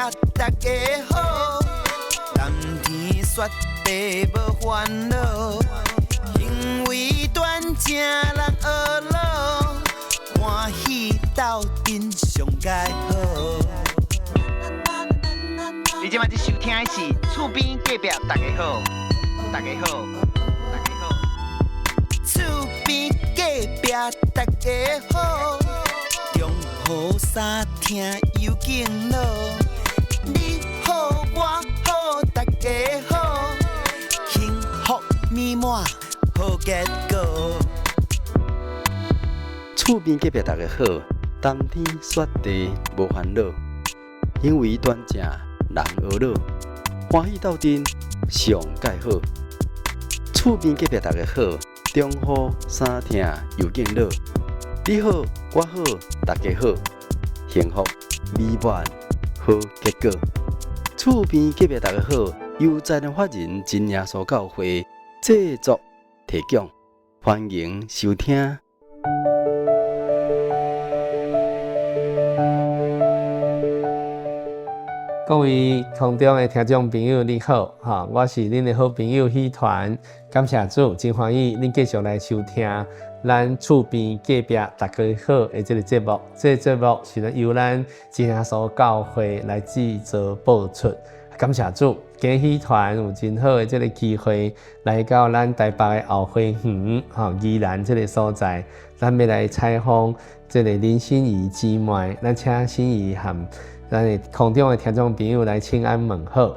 大家好，蓝天雪地无烦恼，行为端正人学老，欢喜斗阵上佳好。你今晚在收听的是厝边隔壁大家好，大家好，大家好，厝边隔壁大家好，中好三听有敬老，你好我好大家好，幸福美满好结果。厝边隔壁大家好，冬天雪地无烦恼，行为端正人学老，欢喜斗阵上介好。厝边隔壁大家好，中好三听又敬老，你好我好大家好，幸福美满好结果。厝边隔壁大家好，由在人法人真耶稣教会制作提供，欢迎收听。各位空中的听众朋友，你好，我是恁的好朋友喜团，感谢主，真欢喜恁继续来收听咱厝边隔壁大家好的这个节目。这个节目是由咱真耶稣教会来制作播出。感谢主，今日喜团有真好的这个机会来到咱台北的后花园，宜兰这个所在，咱要来采访这个林心怡姊妹，咱请心怡和咱的空中的听众朋友来请安问好。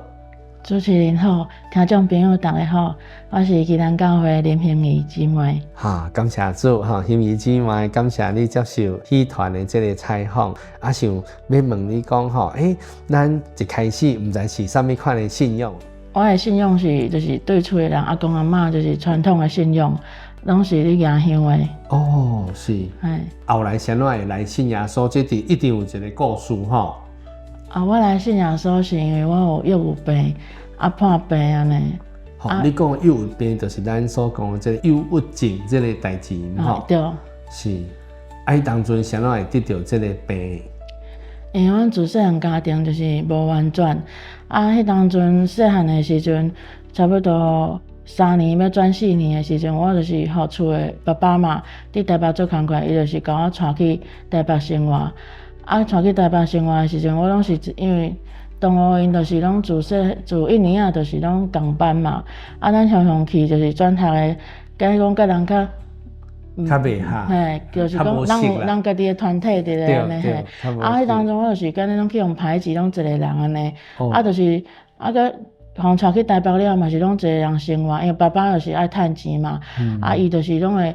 主持人好，听众朋友大家好，我是宜兰教会林心怡姊妹。感谢主，心怡姊妹，感谢你接受喜团的这个采访。想要问你讲咱一开始唔知是啥物款的信仰？我的信仰是，就是对厝的人阿公阿嬷，就是传统的信仰，拢是咧行香的。哦，是。后来先来来信耶稣，这一定有一个故事吼。我来信耶稣是因为我有幼病，破病安尼。你讲的忧郁病，就是咱所讲的这个忧郁症这个代志嘛。对。是。当阵谁会得到这个病？因为阮自细汉家庭就是无完全，迄当阵细汉的时阵，差不多3年要转4年的时阵，我就是互厝的爸爸嘛，伫台北做工课，伊就是甲我带去台北生活。带去台北生活的时阵，我拢是因为同学因就是拢自1年啊，就是拢共班嘛。咱常去就是转读的，假讲甲人较袂合，就是讲咱家己的团体伫咧安尼嘿。迄当中我就是敢若拢去互排挤，拢一个人安尼。就是个互带去台北了，嘛是拢一个人生活，因为爸爸就是爱趁钱嘛。伊就是拢会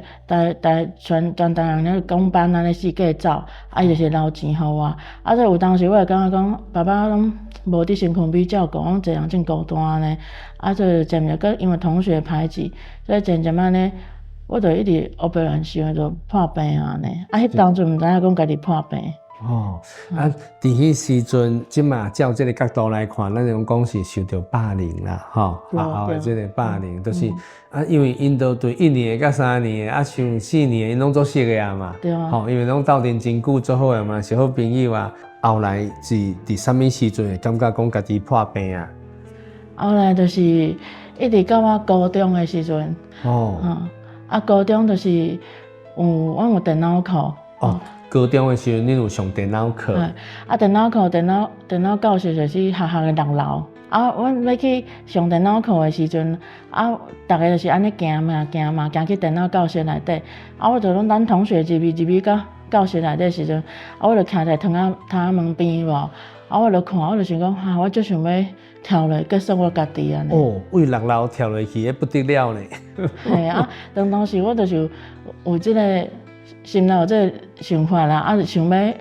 全台人咧讲班安尼四界走，伊就是留钱互我。所以有当时我会感觉讲，爸爸拢无伫身躯边照顾，拢一个人真孤单安尼。所以渐渐个因为同学排挤，所以渐渐安尼。我就一直黑白乱想，就破病安尼。迄当阵毋知影讲家己破病。伫迄时阵，即马照这个角度来看，咱用讲是受到霸凌啦，学校的这个霸凌，就是因为因都对1年到3年的，像4年因拢做熟个啊嘛，对啊，因为拢斗阵真久做好个嘛，是好朋友啊。后来是伫啥物时阵会感觉讲家己破病啊？后来就是一直到我高中的时阵，高中就是我有电脑课。高中的时阵，恁有上电脑课？电脑课、电脑教室就是学校的6楼。阮要去上电脑课的时阵，大家就是安尼行行去电脑教室内底。我就拢咱同学入去到教室内底时阵，我就徛在窗仔门边无。我就看，我就想讲，我就想要跳落结束我家己安尼。为6楼跳落去，迄不得了呢。当时我就是有这个心内有这个想法啦，就想要，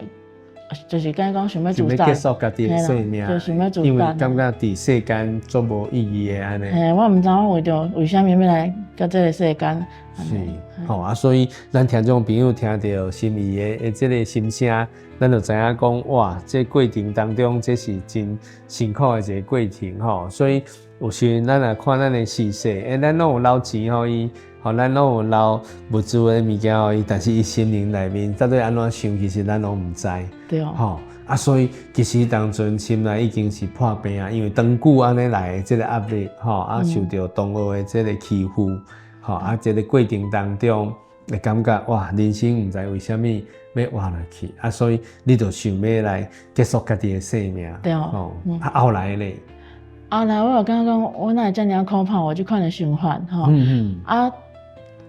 就是敢讲想要自杀，结束家己的生命，就想要自杀，因为感觉伫世间做无意义的安尼。我毋知我为虾米要来到这个世间。是，所以咱听众朋友听到心怡的这个心声，咱就知影讲，哇，这过程当中这是真辛苦的一个过程所以有时咱也看咱的事实，咱拢有留钱互伊，咱拢有留物资的物件互伊，但是伊心灵内面到底安怎想，其实咱拢毋知。对啊，所以其实当阵心内已经是破病啊，因为长久安尼来的这个压力，啊受到同学的这个欺负，啊这个过程当中会感觉哇，人生唔知为什么要活落去，啊，所以你就想要来结束家己的生命，对后来咧，后来我就感觉讲，我哪会遮尔可怕，我就看了想法，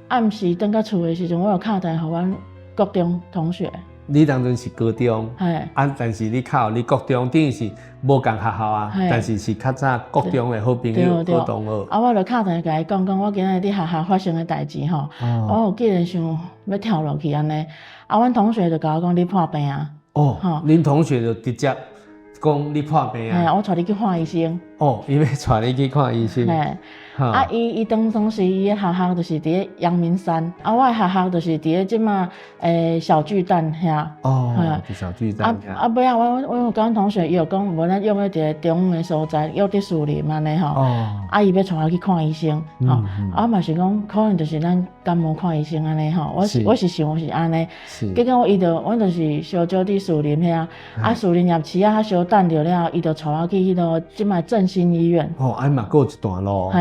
暗时回到厝的时阵，我有敲电话给阮高中同学。你当阵是高中，但是你考你国中等于是无共学校啊，但是是较早国中的好朋友、好同学。我就敲电话甲伊讲，我今日伫学校发生的代志吼，我有既然想要跳落去安尼，阮同学就甲我讲你破病啊。恁同学就直接讲你破病啊。我带你去看医生。因为带你去看医生。伊当时伊的学校就是伫咧阳明山，我的学校就是伫咧即马小巨蛋遐。小巨蛋遐。尾我有甲阮同学伊就讲，无咱约伫咧中午的所在，约伫树林安尼吼。伊要带我去看医生，我嘛是讲，可能就是咱感冒看医生安尼吼。我是想是安尼，结果阮就是小招伫树林遐，树林夜市遐小等着了，伊就带我去迄个即马振兴医院。嘛过一段路。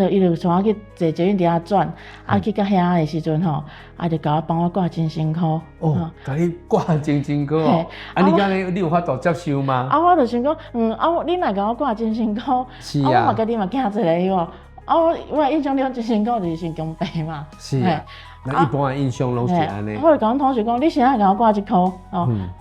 伊就带我去坐捷运伫遐转，去到遐的时阵吼，就帮我挂真辛苦。甲你挂真辛苦哦。你讲你有法度接受吗？我就想讲，你若甲我挂真辛苦，我嘛家己嘛惊一个哟。我印象中真辛苦就是心脏病嘛。是啊。那一般的印象拢是安尼。我就甲阮同学讲，你现在甲我挂一箍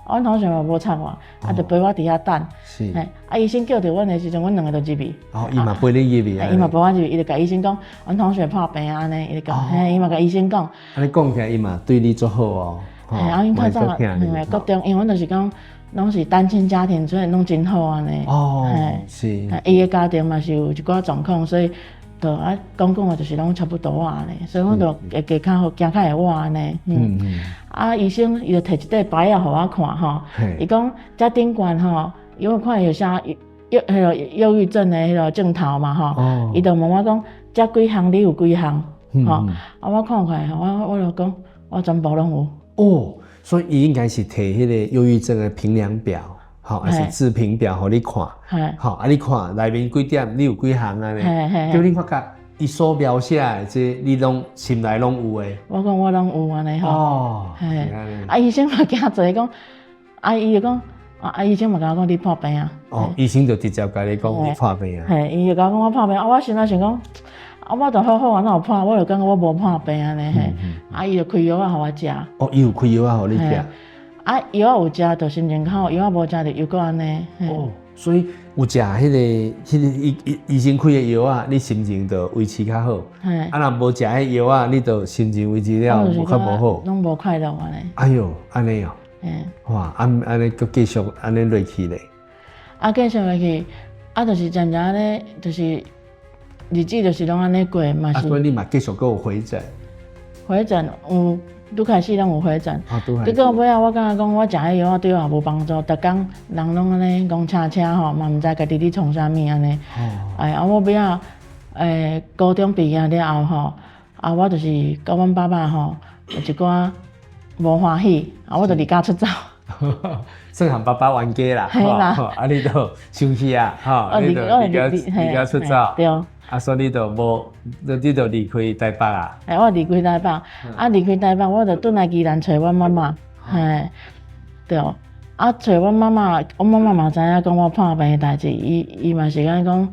阮同学嘛无插我，就陪我伫遐等。是。医生叫着阮的时阵，阮两个就入去。伊嘛陪你入去啊？伊嘛陪我入去，伊就甲医生讲，阮同学破病安尼，伊就讲，伊嘛甲医生讲。你讲起来，伊嘛对你足好哦。因较早国中，因为阮就是讲，拢是单亲家庭，所以拢真好安尼。是。伊的家庭嘛是有一寡状况，所以。讲的就是拢差不多安尼，所以我就会加较好，行较会活安尼。医生伊就摕一块牌仔互我看吼，伊讲遮顶悬吼，伊有看有啥忧郁症的迄个症头嘛吼，伊就问我讲，遮几项你有几项？我看看我就讲，我全部拢有。所以伊应该是摕迄个忧郁症的评量表。还是自评表，互你看，你看内面几点，你有几项安尼，叫你发觉伊所描写的这，你拢心内拢有诶。我讲我拢有安尼吼。医生嘛惊做讲，伊就讲，医生嘛甲我讲你破病啊。医生就直接甲你讲你破病啊。伊就甲我讲我破病，我心内想讲，我就好好啊，哪有破？我就感觉我无破病安尼伊就开药仔互我食。伊有开药仔互你食。药有食就心情好，药无食就又搁安尼。所以有食迄个医生开的药啊，你心情就维持较好。若无食迄药啊，你就心情维持了较无好。拢无快乐安尼。哎哟，安尼哦。哇，安尼佮继续安尼落去咧。继续落去，就是渐渐安尼，就是日子就是拢安尼过嘛是。所以你嘛继续佮有回诊。回诊有。拄开始拢有回诊，结果尾仔我感觉讲我食迄药对我也无帮助，逐工人拢安尼讲请吼，嘛毋知家己咧创啥物安尼。我尾仔高中毕业了后吼，我就是甲阮爸爸吼有一寡无欢喜，我就离家出走。算和爸爸冤家啦，你就生气啊，你就离家出走。对。所以你就无，你就离开台北啊？我离开台北，离开台北，我就转来宜兰找阮妈妈。对。找阮妈妈，阮妈妈嘛知影讲我破病的代志，伊嘛是安尼讲，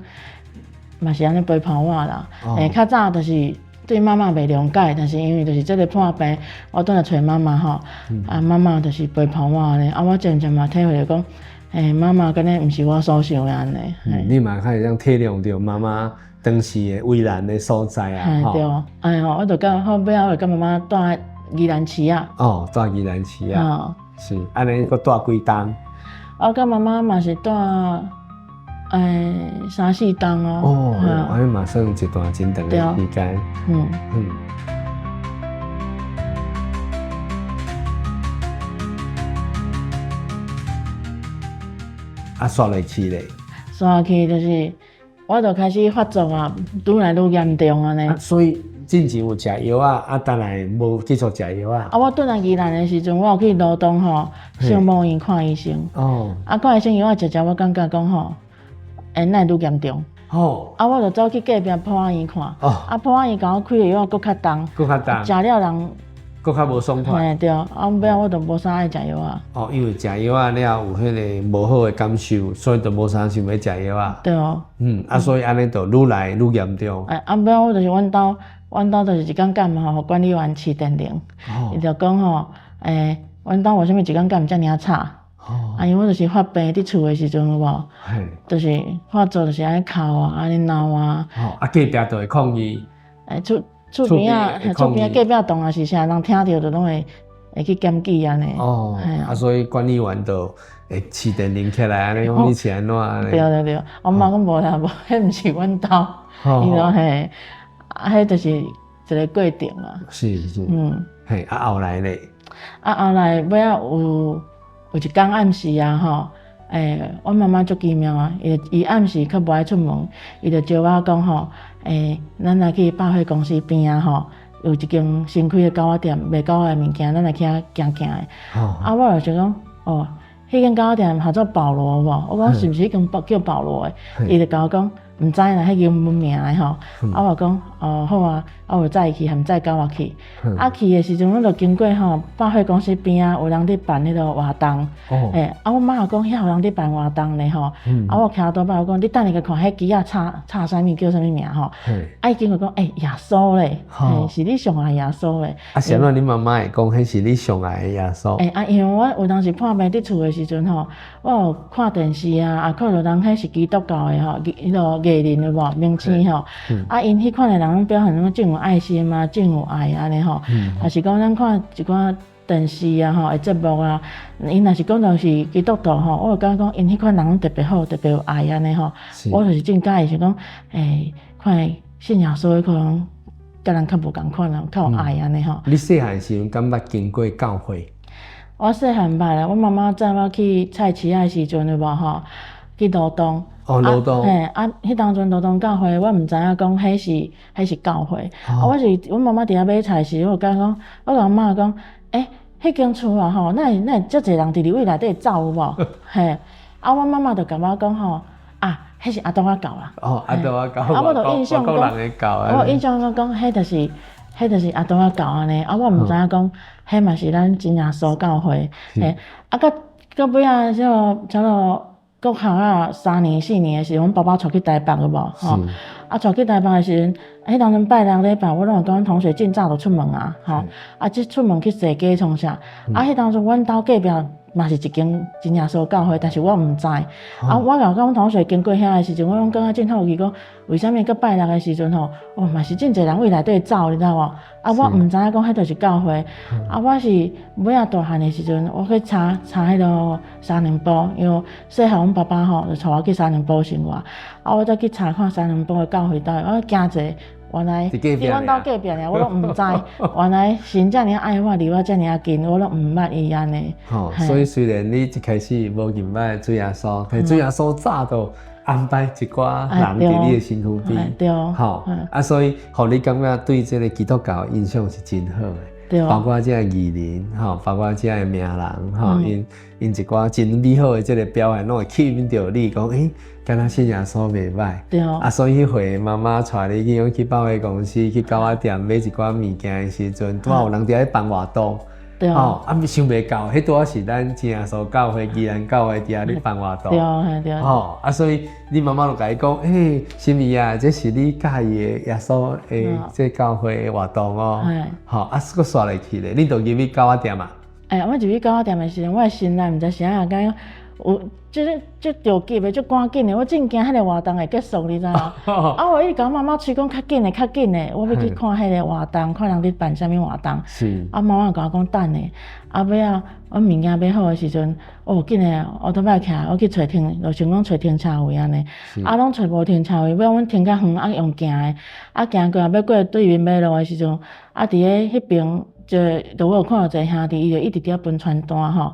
嘛是安尼陪伴我啦。较早就是对妈妈袂谅解，但是因为就是这个破病，我转来找妈妈吼，妈妈就是陪伴我安尼，我渐渐嘛体会到讲，妈妈敢若毋是我所想的安尼。你嘛开始这样体谅到妈妈。当时的为难的所在啊，对，我就甲后尾我就甲妈妈住宜兰市啊。住宜兰市啊，是，安尼佮住几冬？我甲妈妈嘛是住3-4冬哦。安尼嘛算一段真长的时间。刷落去咧？刷落去就是。我就开始发作啊，愈来愈严重安尼。所以进前有食药啊，等来无继续食药啊。我转来宜兰的时阵，我有去罗东吼圣母院看医生。哦。看医生药食，我感觉讲吼，哪会愈严重？哦。我就走去隔壁普安医看。哦。普安医甲我开的药搁较重。搁较重。食了人。搁较无爽快。对，尾仔我就无啥爱食药啊。因为食药啊了有迄个无好的感受，所以就无啥想要食药啊。对。所以安尼就愈来愈严重。尾仔我就是阮兜就是一工感冒，管理员饲电铃，伊就讲吼，阮兜为什么一工感冒遮尔差？因为我就是发病伫厝的时阵有无？就是发作就是安尼哭啊，安尼闹啊。隔壁就会抗议。厝边隔壁栋也是啥人听到就拢会去检举安尼。所以管理员就会饲电铃起来安尼，讲你是安怎？对，我妈讲无啦，无，迄毋是阮兜，伊讲迄就是一个过程啊。是。后来咧？后来尾仔有一天暗时啊吼，阮妈妈足奇妙啊，伊暗时较无爱出门，伊就招我讲吼。咱来去百货公司边啊吼，有一间新开的狗仔店，卖狗仔的物件，咱来去遐行行的。我就想讲，迄间狗仔店叫做保罗无？我讲是毋是迄间叫保罗的？伊就甲我讲，毋知啦，迄间无名的吼。我讲，好啊，我就载伊去，含载狗仔去。去的时阵，我就经过吼百货公司边啊，有人伫办迄个活动。我妈也讲遐有人伫办活动咧吼。我徛倒摆，我讲你等下去看，迄机仔插啥物叫啥物名吼？伊经过讲，耶稣咧，是你上爱耶稣咧。啥物你妈妈会讲，迄是你上爱的耶稣？因为我有当时破病伫厝的时阵吼，我有看电视啊，看到人迄是基督教的吼，迄个艺人有无明星吼？因迄款的人拢表现拢真有爱心啊，真有爱安尼吼。也是讲咱看一寡电视啊吼的节目啊，因若是讲到是基督徒吼，我就感觉讲因迄款人拢特别好，特别有爱安尼吼。我就是真介意是讲，看信耶稣的可能甲人较无共款人，较有爱安尼吼。你细汉时阵敢捌经过教会？我细汉捌啦，我妈妈载我去菜市仔的时阵有无吼，去罗东。罗东。迄当阵罗东教会，我毋知影讲迄是教会。阮妈妈伫遐买菜时，我甲讲，我甲阮妈讲，迄间厝啊吼，哪会遮侪人伫里位内底走有无？阮妈妈就甲我讲吼，迄是阿多仔教啦。阿多仔教。我就印象讲，我印象讲，迄就是阿多仔教安尼。我毋知影讲，迄嘛是咱真耶稣教会。到尾仔差不多国校啊3年4年的时候，阮爸爸带去台北有无？带去台北的时阵，迄当阵拜6礼拜，我拢会跟阮同学真早就出门啊，即出门去踅街创啥？迄当阵阮兜隔壁嘛是一间真耶稣教会，但是我毋知。我甲阮同学经过遐的时阵，我拢感觉真好奇，讲为虾米到拜6的时阵吼，嘛是真侪人位内底走，你知无？我毋知影讲迄著是教会。我是尾仔大汉的时阵，我去查迄个三联埔，因为细汉阮爸爸吼就带我去三联埔生活。我再去查看三联埔的教会倒，我惊者。原来伫阮兜隔壁尔，我拢毋知。原来神遮尔爱我，离我遮尔近，我拢毋捌伊安尼。所以虽然你一开始无认捌主耶稣，但主耶稣早就安排一寡人伫你的身躯边。对。所以，互你感觉对这个基督教印象是真好的。对。包括这个艺人，包括这个名人，因一寡真美好的这个表现，拢会吸引到你，讲敢若信耶稣袂歹。对。所以迄回妈妈带你去百货公司、去狗仔店买一寡物件的时阵，拄好有人伫咧办活动。对。想袂到，迄拄好是咱真耶稣教会、宜兰教会伫遐咧办活动。对。所以你妈妈就甲你讲，心怡啊，这是你介意的耶稣的这教会的活动哦。佫刷落去咧，你就入去狗仔店嘛？我入去狗仔店的时阵，我的心内毋知啥感觉。有即着急的，即赶紧的，我真惊迄个活动会结束，你知影？我一直甲我妈妈催讲较紧的，较紧的，我要去看迄个活动，看人伫办啥物活动。是。妈妈甲我讲等的，尾仔我物件买好的时阵，紧的，我倒摆起来，我去就想讲找停车位安尼。拢找无停车位，尾阮停较远，用行的，行过要过对面马路的时阵，伫咧迄边。就我有看到一个兄弟，伊就一直伫遐分传单吼。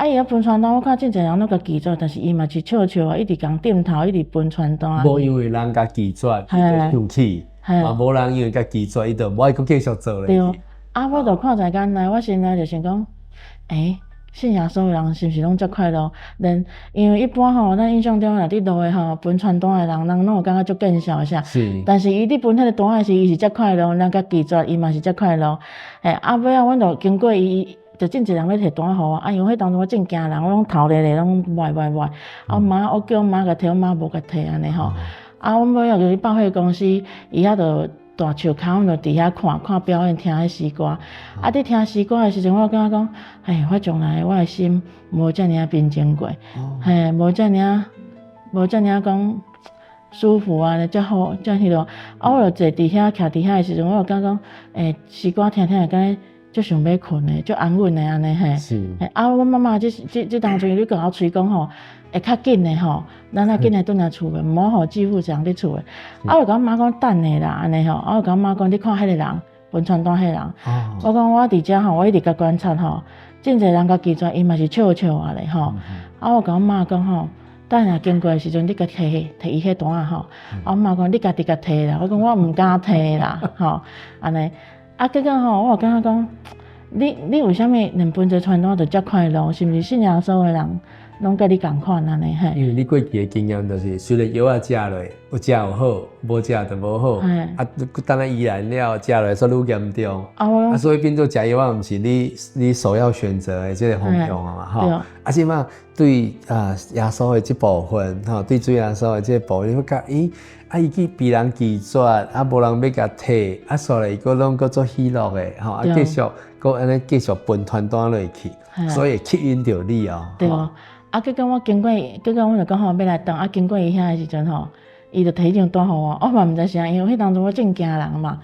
伊咧分传单，我看真侪人拢甲拒绝，但是伊嘛是笑笑啊，一直共点头，一直分传单。无因为人甲拒绝，就生气。嘛无人因为甲拒绝，伊就无爱佫继续做咧。对，啊，我就看一间来，我心内就想讲，信耶稣的人是毋是拢遮快乐？因为一般吼，咱印象中若伫路的吼，分传单的人拢有感觉足见笑啥。是。但是伊伫分迄个单的时，伊是遮快乐，人甲拒绝伊嘛是遮快乐。尾仔阮就经过伊，就真侪人要摕单互我，因为迄当中我真惊人，我拢头咧咧，拢歪。我妈，我叫妈甲摕，我妈无甲摕安尼吼。阮尾仔就去百货公司，伊遐就大树骹，阮就伫遐看表演，听迄诗歌。伫听诗歌的时阵，我感觉讲，我从来我的心无遮尔平静过，无遮尔讲舒服啊，遮好，遮迄落。我就坐伫遐，徛伫遐的时阵，我就感觉讲，诗歌听会敢若足想要困的，足安稳的安尼嘿。是。阮妈妈这当阵你甲我催讲吼。会较紧的吼，咱较紧的转来厝的，毋好互继父上伫厝的。我就甲我妈讲等下啦，安尼吼，我就甲我妈讲，你看迄个人，分传单迄个人。我讲我伫遮吼，我一直甲观察吼，真侪人甲拒绝，伊嘛是笑啊咧吼。我甲我妈讲吼，等下经过的时阵，你甲摕伊迄单啊吼。我妈讲你家己甲摕啦，我讲我毋敢摕啦，吼，安尼。结果吼，我感觉讲，你为虾米连分一传单就遮快乐？是毋是信耶稣的人？拢甲你共款安尼嘿，因为你过去的经验就是，虽然药啊食落，有食有好，无食就无好。等下依然了，食落说愈严重。所以变做食药啊，毋是你首要选择的这个方向嘛，吼。即嘛对耶稣的这部分，吼，对主耶稣的这部分，你会觉伊去被人拒绝，无人要甲摕，所来伊个拢个做喜乐的，吼，继续个安尼继续分传单落去，所以吸引着你哦。对。结果我经过，我就讲吼要来等，经过伊遐的时阵吼，伊就摕一张单互我，我嘛毋知啥，因为迄当中我真惊人嘛。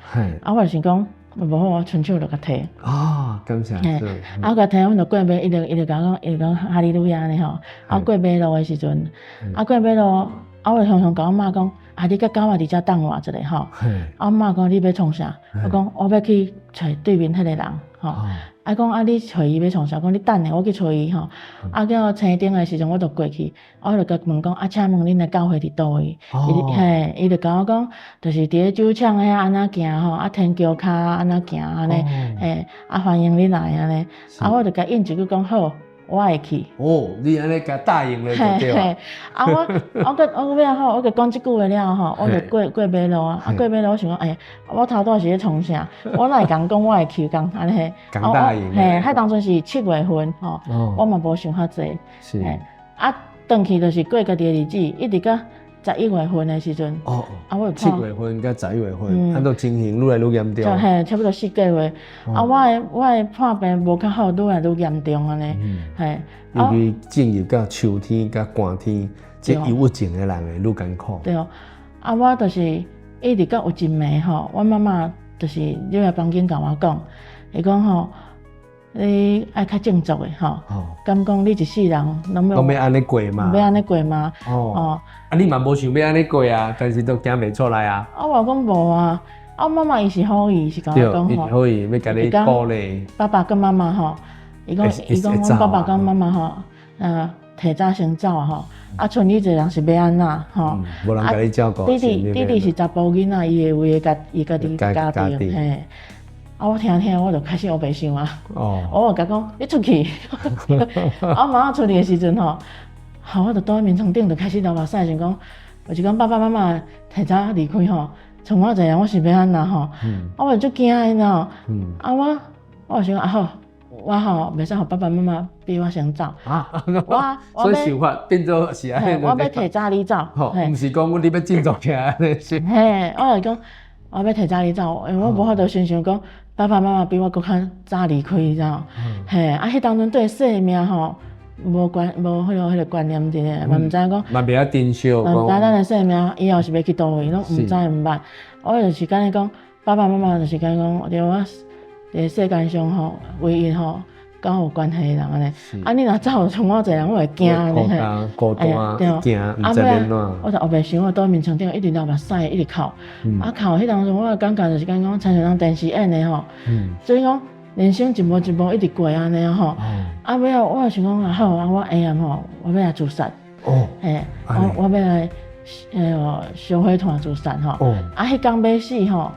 我就想讲，无好，我伸手就甲摕。感谢。甲摕，阮就过马，伊就甲我讲，哈利路亚安尼吼。过马路的时阵，过马路，我就常常甲我妈讲，你甲狗仔伫遮等我一下吼。我妈讲你要创啥？我讲我要去找对面迄个人吼。讲你找伊要创啥？讲你等下，我去找伊吼。叫青顶的时阵，我就过去，我就甲问讲，请问恁的教会伫倒位？伊就甲我讲，就是伫咧酒厂遐安那行吼，天桥骹安那行安尼，欢迎你来安尼。我就甲应一句讲好。我会去。你安尼甲答应了就对了。我尾好，我甲讲即句话了吼，我就过马路啊。过马路我想讲，我头拄是咧创啥？我哪会讲我会去讲安尼？讲答应。迄当阵是7月份吼，我嘛无想遐济。是。转去就是过家己的日子，一直到11月份的时阵。我7月份甲11月份，按照情形愈来愈严重。差不多4个月。我的破病无较好，愈来愈严重安尼。尤其进入到秋天甲寒天，这忧郁症的人会愈艰苦。对。我就是一直到有一暝吼，我妈妈就是入来房间甲我讲，伊讲吼。你爱较正直的吼，敢讲你一世人拢要安尼过嘛？要安尼过嘛？你嘛无想要安尼过啊，但是都行袂出来啊。我讲无啊，妈妈伊是好意，是甲我讲吼，好意要甲你鼓励。爸爸跟妈妈吼，伊讲阮爸爸跟妈妈吼，提早先走吼，剩你一个人是要安怎吼？无人甲你照顾。弟弟是查甫囡仔，伊会为伊家己家庭嘿。我听，我就开始黑白想啊。我就甲讲，你出去。我妈出去的时阵吼，我就倒喺眠床顶就开始流目屎，想讲，就是讲爸爸妈妈提早离开吼，剩我一个人，我是要安怎吼？我就足惊的喏。我想好，我吼袂使互爸爸妈妈比我先走。所以想法变做是安尼。我要提早你走。毋是讲你要振作起来安尼。我就讲，我要提早你走，因为我无法度想讲。爸爸妈妈比我搁较早离开，你知道？迄当阵对生命吼无迄个观念伫咧，嘛毋知讲。嘛袂晓珍惜。嘛毋知咱的生命以后是要去倒位，拢毋知毋捌。我就是敢若讲，爸爸妈妈就是敢若讲，对我伫世间上吼，唯一吼跟我有关系的人安尼。你若走剩我一个人，我会惊安尼。孤单，惊，毋知要怎。我就后白想，我倒面床顶一直流目屎，一直哭。哭迄当中，我感觉就是讲亲像人电视演的吼。所以讲人生一步一步一直过安尼吼。尾我想讲好，我会吼，我要来自杀。我要来烧火团自杀吼。啊，迄天要死吼，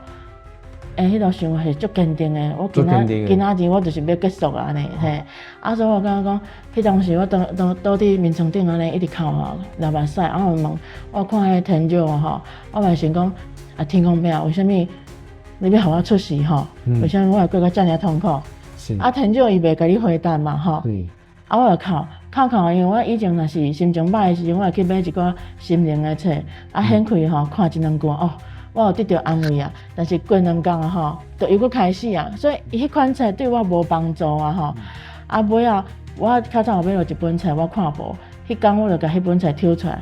迄个想法是足坚定的。我今仔日我就是要结束啊，安尼嘿。啊，所以我感觉讲，迄当时我倒伫眠床顶安尼一直哭吼，流目屎。啊，我问，我看迄天照吼，我嘛想讲，啊，天公伯，为什么你要互我出事吼？为什么我会过到遮尔痛苦？啊，天照伊袂甲你回答嘛吼。啊，我就哭，因为我以前若是心情歹的时阵，我会去买一寡心灵的册，啊，掀开吼看一两段哦，我有得到安慰啊。但是过2工啊吼，就又搁开始啊，所以迄款册对我无帮助啊吼。啊，尾啊，我较早有买着一本册，我看无，迄天我就甲迄本册抽出来，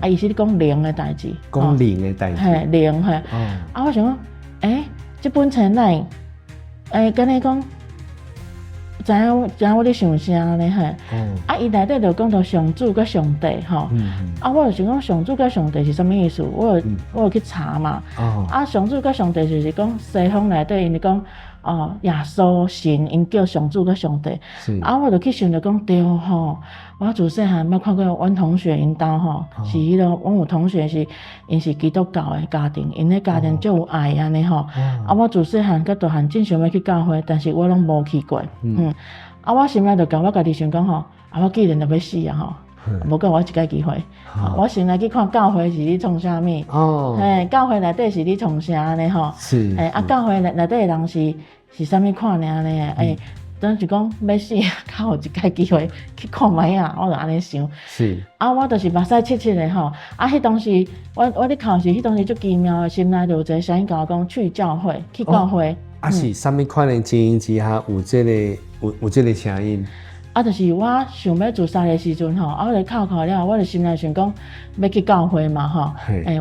啊，伊是咧讲灵的代志，讲灵的代志，嘿，灵嘿。啊，我想讲，这本册哪？敢若讲。知影我咧想啥呢？嘿，啊，伊内底就讲到上主甲上帝吼，啊，我就想讲上主甲上帝是啥物意思？我有去查嘛，啊，上主甲上帝就是讲西方内底因咧讲，耶稣神因叫上主甲上帝，啊，我就去想着讲对吼，我自细汉捌看过阮同学因兜吼，是迄个阮有同学是因是基督教的家庭，因咧家庭足有爱安尼吼，啊，我自细汉甲大汉真想要去教会，但是我拢无去过，啊，我心内就甲我家己想讲吼，啊，我既然都要死啊吼，无够我一个机会，我先来去看教会是咧创啥物，教会内底是咧创啥安尼吼，啊，教会内底的人是啥物看呢呢？等是讲要死，较有一个机会去看卖啊，我就安尼想。啊，我就是目屎切切的吼。啊，迄当时我咧考试，迄当时足奇妙的，心内就有一个声音甲我讲去教会，去教会。啊，是啥物款的情形之下有这个声音？啊，就是我想要自杀的时阵吼，啊，我就考了，我就心内想讲要去教会嘛吼。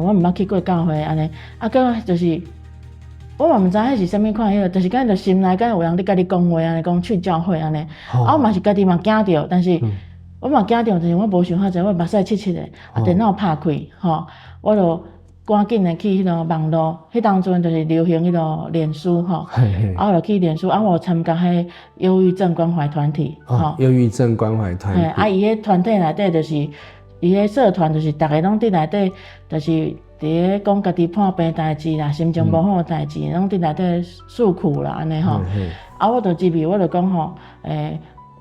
我毋捌去过教会安尼，啊，个就是。我嘛毋知迄是啥物款，迄个，但是敢就心内敢有人咧甲你讲话安尼，讲去教会安尼，啊，我嘛是家己嘛惊着，但是我嘛惊着，但是我无想遐济，我目屎切切的，啊，电脑拍开吼，我就赶紧的去迄个网络，迄当阵就是流行迄个脸书吼，啊，我就去脸书，啊，我参加迄忧郁症关怀团体，忧郁症关怀团体，啊，伊迄团体内底就是伊迄社团就是逐个拢伫内底就是。伫咧讲家己破病代志啦，心情无好代志，拢伫内底诉苦啦，安尼吼。啊，我就入去，我就讲吼，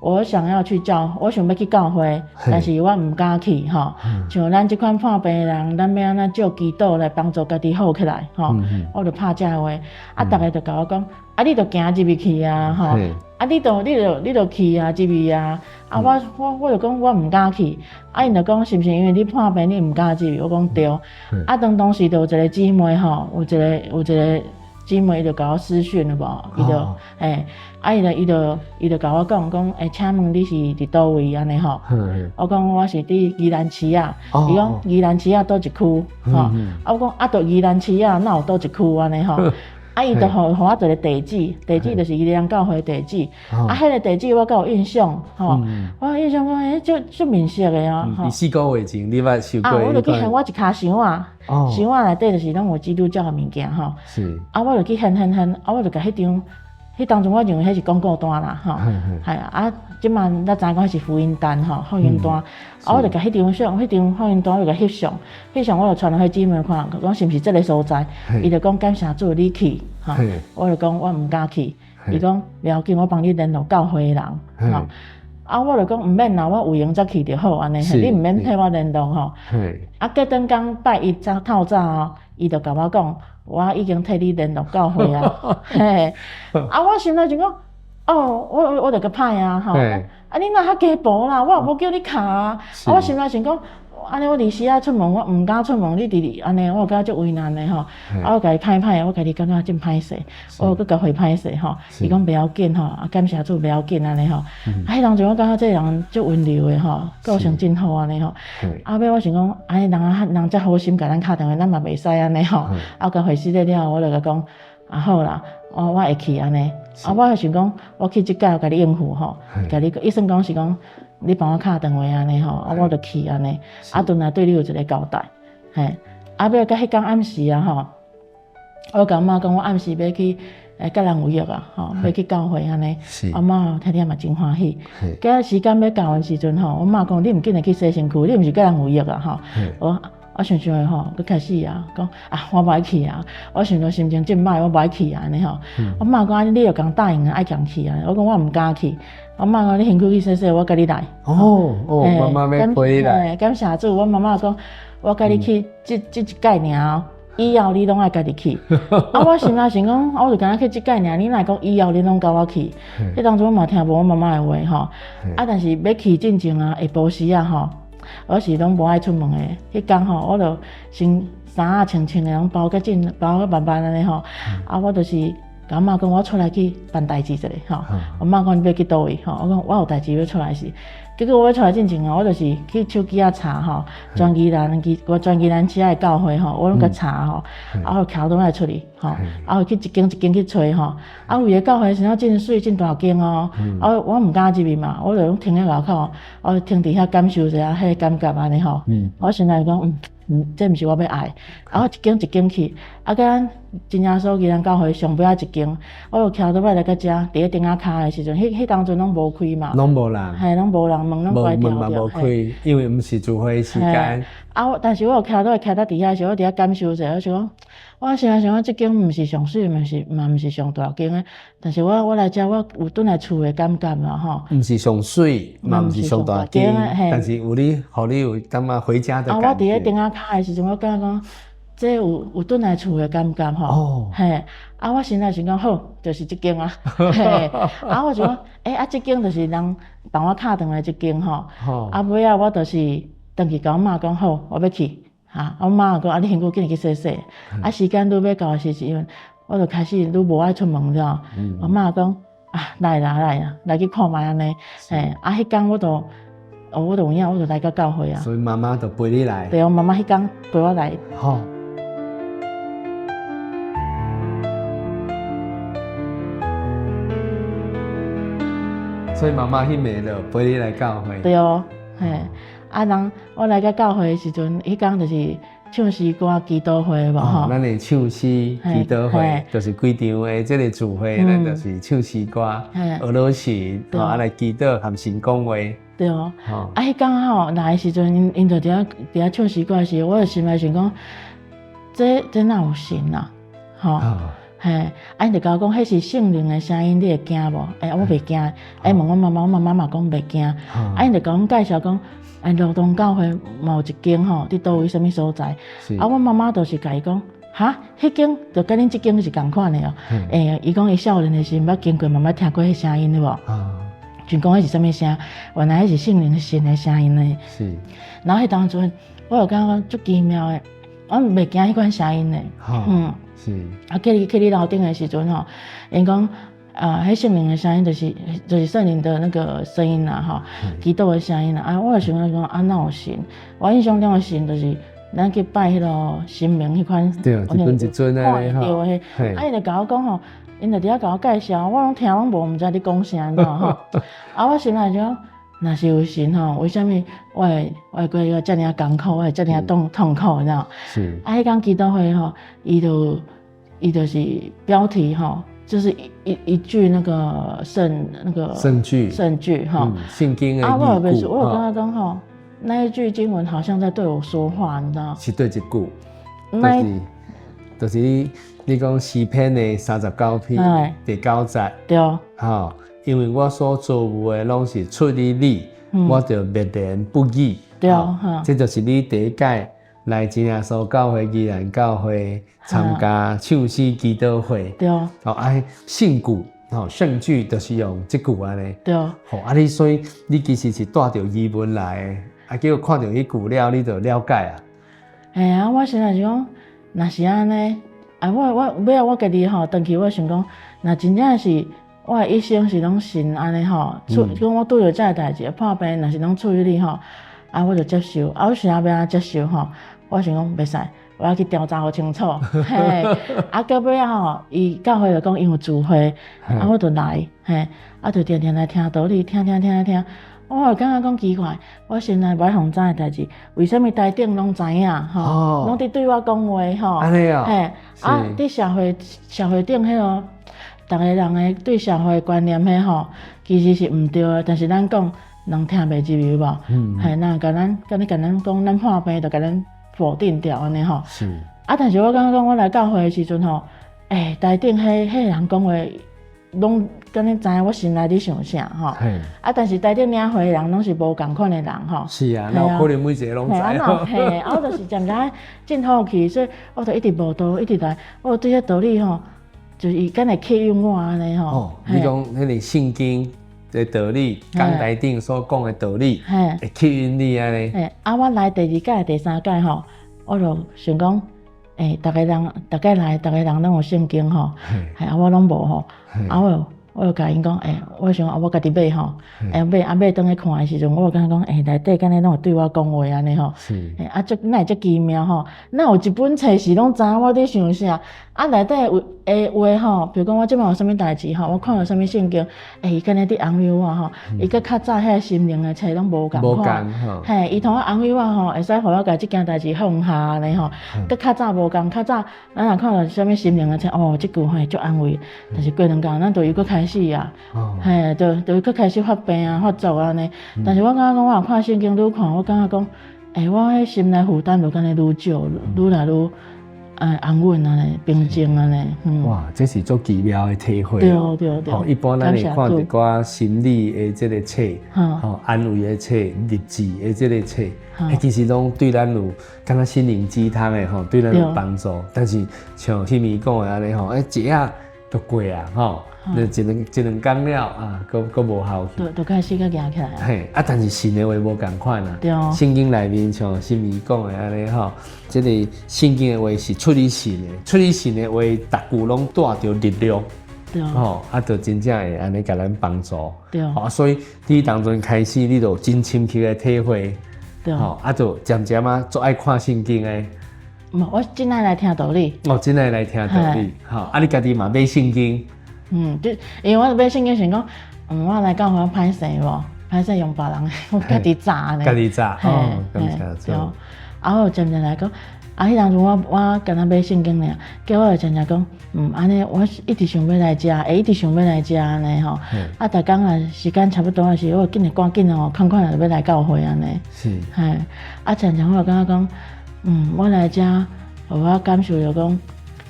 我想要去我想要去教会，但是我毋敢去吼。像咱即款破病的人，咱要安怎借祈祷来帮助家己好起来吼。我就拍这话，啊，逐个就甲我讲，啊，你就行入去啊，吼。啊，你就去啊，入去啊！啊，我就讲我毋敢去，啊，因就讲是毋是因为你破病你毋敢入去？我讲对。啊，当时就有一个姊妹吼，有一个姊妹伊就甲我私讯了无？伊就啊，伊就甲我讲，请问你是伫倒位安尼吼？我讲我是伫宜兰市啊。伊讲宜兰市啊倒一区吼？啊，我讲啊，倒宜兰市啊，哪有倒一区安尼吼？啊，伊就互我一个地址就是伊良教会地址。啊，迄个地址我够有印象吼。我印象讲，足面熟的啊。4个月前你捌受过？啊，我就去献我一骹箱啊，箱啊内底就是拢有基督教的物件吼。啊，我就去献，啊，我就甲迄当中我认为迄是广告单啦吼。系啊，即满咱知影讲是福音单吼，福音单。啊，我就甲迄张福音单我就甲翕相，我就传落去姊妹看，讲是毋是这个所在？伊就讲感谢主你去，吼，我就讲我毋敢去，伊讲不要紧，我帮你联络教会的人，吼。啊，我就讲毋免啦，我有闲则去就好安尼，你毋免替我联络吼。啊，隔顿工拜一透早吼，伊就甲我讲，我已经替你联络教会啊。嘿，啊，我心内就讲，我就甲歹啊吼。啊，你若较家婆啦，我也无叫你卡啊。啊，我心内想讲，安尼我伫时啊出门，我毋敢出门，你伫安尼，我感觉足为难的吼。啊，我甲伊歹，我家己感觉真歹势，我搁甲回歹势吼。伊讲不要紧吼，啊，感谢主不要紧安尼吼。啊，迄当时我感觉这人足温柔的吼，个性真好安尼吼。啊，尾我想讲，安尼人遮好心甲咱敲电话，咱嘛袂使安尼吼。啊，甲回死了，我就甲讲，啊好啦，我会去安尼。啊，我想讲，我去即届甲你应付吼，甲你医生讲是讲。你帮我敲电话安尼吼，啊我就去安尼，啊顿来对你有一个交代，嘿，啊尾到迄天暗时啊吼，我甲妈讲我暗时要去甲人有约啊，吼，要去教会安尼，我妈听听嘛真欢喜。甲时间要到的时阵吼，我妈讲你毋紧来去洗身躯，你毋是甲人有约啊吼，我想想吼，佮开始啊，讲啊，我无爱去啊。我想到心情真歹，我无爱去啊，安尼吼。我妈讲你又讲答应爱强去啊，我讲我毋敢去。我妈讲你辛苦去洗洗，我甲你来。妈妈要陪你来。感谢主，我妈妈讲，我甲你去这一届尔，以后你拢爱家己去。我心内想讲，我就敢去这届尔，你若讲以后你拢甲我去。迄当初我嘛听无我妈妈的话吼，但是要去进前啊，下晡时啊吼，我是拢无爱出门的。迄天吼，我就先衫啊穿穿的，拢包较紧，包较慢慢安尼吼。我就是甲我妈讲，我出来去办代志一下吼。我妈讲你要去倒位吼，我讲我有代志要出来是。结果我要出来进前啊，我就是去手机啊查吼，专技兰车的教会吼，我拢甲查吼，我徛倒来出去吼，我去一间一间去找吼，有个教会是真水真大间哦，我毋敢入去嘛，我就停喺外口，我停伫遐感受一下迄个感觉安尼吼，我心内讲这毋是我要爱，我一间一间去，甲真耶稣基督教会上尾一间，我就徛倒摆来到遮，伫咧顶仔骹的时阵，迄当阵拢无开嘛，拢无人，嘿，拢无人，门拢关掉无开，因为毋是聚会时间。但是我有徛倒伫遐时，我伫遐感受者，我想讲，我心内想讲，即间毋是上水，嘛毋是上大间的，但是我来遮，我有转来厝的感觉嘛吼。毋是上水，嘛毋是上大间，但是互你有感觉回家的感觉。我伫咧顶仔骹的时阵，我感觉讲。这有转来厝的感觉吼，嘿，我心内想讲好，就是这间啊，嘿，我就讲，这间就是人帮我敲断的这间吼，尾仔我就是回去甲我妈讲好，我要去，我妈讲你辛苦紧去洗洗，时间愈要到的时阵，我就开始愈无爱出门了，我妈讲来去看卖安尼，嘿，迄天我就有影，我就来到教会啊，所以妈妈就陪你来，对，我妈妈迄天陪我来，好。所以妈妈迄暝就陪你来教会。对哦，嘿，我来到教会的时阵，迄天就是唱诗歌祈祷会无吼。咱的唱诗祈祷会，就是规场的这个聚会，咱就是唱诗歌、俄罗斯来祈祷和神讲话。对哦，迄天吼来的时阵，因就伫遐唱诗歌的时候，我就心内想讲，这哪有神啊？吼。嘿，因就甲我讲，迄是圣灵的声音，你会惊无？我袂惊。问我妈妈，我妈妈嘛讲袂惊。因就甲阮介绍讲，罗东教会嘛有一间吼，伫倒位什么所在？我妈妈就是甲伊讲，迄间就甲恁即间是共款的哦。伊讲伊少年的时捌经过，嘛捌听过迄声音的无？就讲迄是啥物声？原来迄是圣灵神的声音呢。是。然后迄当阵，我就感觉足奇妙的，我袂惊迄款声音的。是去你楼顶的时阵吼，因讲迄圣灵的声音就是圣灵的那个声音啦吼，祈祷的声音啦。我就想讲哪有神？我印象中的神就是咱去拜迄个神明迄款，对，一尊一尊的吼。因就甲我讲吼，因就伫遐甲我介绍，我拢听拢无，毋知你讲啥喏吼。我心内就若是有神吼，为虾米我会过个遮尔艰苦，我会遮尔痛苦，喏？是。迄天祈祷会吼，伊就是标题吼，就是一句那个圣句哈。圣经的我有跟他讲吼，那一句经文好像在对我说话，你知道？是对一句，就是你讲诗篇的39篇第9节。对。吼。因为我所做有的拢是出于你，我就默然不语。对啊，这就是你第一届来真耶稣教会、基然教会参加唱诗祈祷会。对啊，圣句圣句就是用这句安尼。对啊，你所以你其实是带着疑问来的，结果看到迄句了，你就了解啊。我现在是讲，若是安尼，我家己回去我想讲，若真正是。我的一生是拢信安尼吼，讲我拄着这代志破病，若是拢处于你吼，我就接受。我想要安接受吼，我想讲袂使，我要去调查好清楚。嘿，到尾吼，伊教会就讲因有聚会，我就来，嘿，就定定来听道理，听。我就感觉讲奇怪，我心内无互知的代志，为什么台顶拢知影吼？拢伫对我讲话吼？安尼啊？嘿，伫社会顶迄个。逐个人诶对社会观念迄吼，其实是毋对诶，但是咱讲人听袂入有无？嘿，那甲咱讲咱破病，就甲咱否定掉安尼吼。是。啊，但是我感觉讲，我来教会的时阵吼，台顶迄人讲话，拢敢若知影我心内伫想啥吼。啊，但是台顶领会的人拢是无共款的人吼。是啊，那可能每一个拢知。嘿，我就是渐渐进好去，所以我就一直无道，一直来，我对迄道理吼，就是伊敢会吸引我安尼吼。你讲迄个圣经的道理，讲台顶所讲的道理，会吸引你安尼。啊，我来第2届、第3届吼，我就想讲。逐个人拢有圣经吼，啊我拢无吼，啊我就甲因讲，我想我家己买吼，买转去看的时阵，我就感觉讲，内底敢若拢有对我讲话安尼吼，啊哪会遮奇妙吼，哪有一本册是拢知影我伫想啥，啊内底有话吼，比如讲我即摆有啥物代志吼，我看到啥物圣经，伊敢若伫安慰我吼，伊佮较早迄心灵的册拢无共款，伊同我安慰我吼，会使互我甲即件代志放下安尼吼，佮较早无共，较早咱若看到啥物心灵的册，即句话足安慰，但是过2工咱就又佮开始啊，就又佮开始发病啊、发作安尼，但是我感觉讲，我若看圣经愈看，我感觉讲，我迄心内负担就敢若愈少，愈来愈安稳安尼，平静安尼。哇，这是足奇妙的体会。对。一般咱会看一寡心理的这个册，安慰的册、励志的这个册，其实拢对咱有敢若心灵鸡汤的吼，对咱有帮助。但是像迄面讲的安尼吼，一下就过啊吼。一两工了啊，佫无效去，就开始佫硬起来。嘿，但是神的话无共款啊。对。圣经内面像新米讲的安尼吼，这个圣经的话是出于神的，出于神的话，逐句拢带着力量。对。就真正会安尼甲咱帮助。对。所以你当中开始，你就真深刻的体会。对。就渐渐足爱看圣经的。我真爱来听道理。真爱来听道理。你家己嘛买圣经。就因为我买圣经想讲，我来教会歹势无，歹势用别人，我家己炸呢。家己炸，感谢主。啊，我渐渐来讲，迄当初我干那买圣经尔，叫我就渐渐讲，安尼我一直想要来食，一直想要来食安尼吼。啊，逐工啊时间差不多的时候，我紧哦，快就要来教会安尼。是。啊，渐渐我就感觉讲，我来遮，互我感受着讲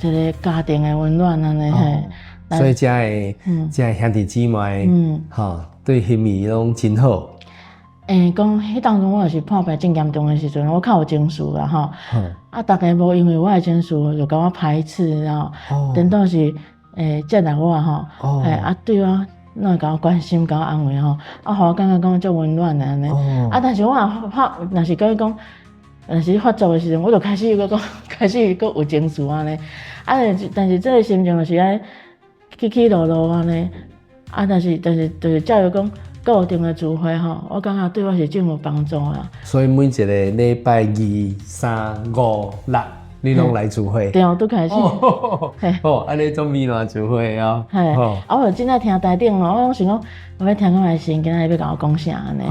一个家庭的温暖安尼嘿。所以遮个兄弟姊妹，对迄面拢真好。讲迄当中我也是破病真严重的时阵，我较有情绪啦吼。啊，大家无因为我的情绪就甲我排斥，然后等到是接纳我吼，对我那甲我关心、甲我安慰吼，互我感觉讲足温暖的安尼。但是我若是讲若是发作的时阵，我就开始又讲有情绪安尼。但是这个心情就是爱起落落安尼，但是就是照如讲固定的聚会吼，我感觉对我是真有帮助啦。所以每一个礼拜2、3、5、6，你拢来聚会？对，都开始。安尼种美暖聚会啊。我就真爱听台顶哦，我拢想讲，我要听讲的神今仔要甲我讲啥安尼。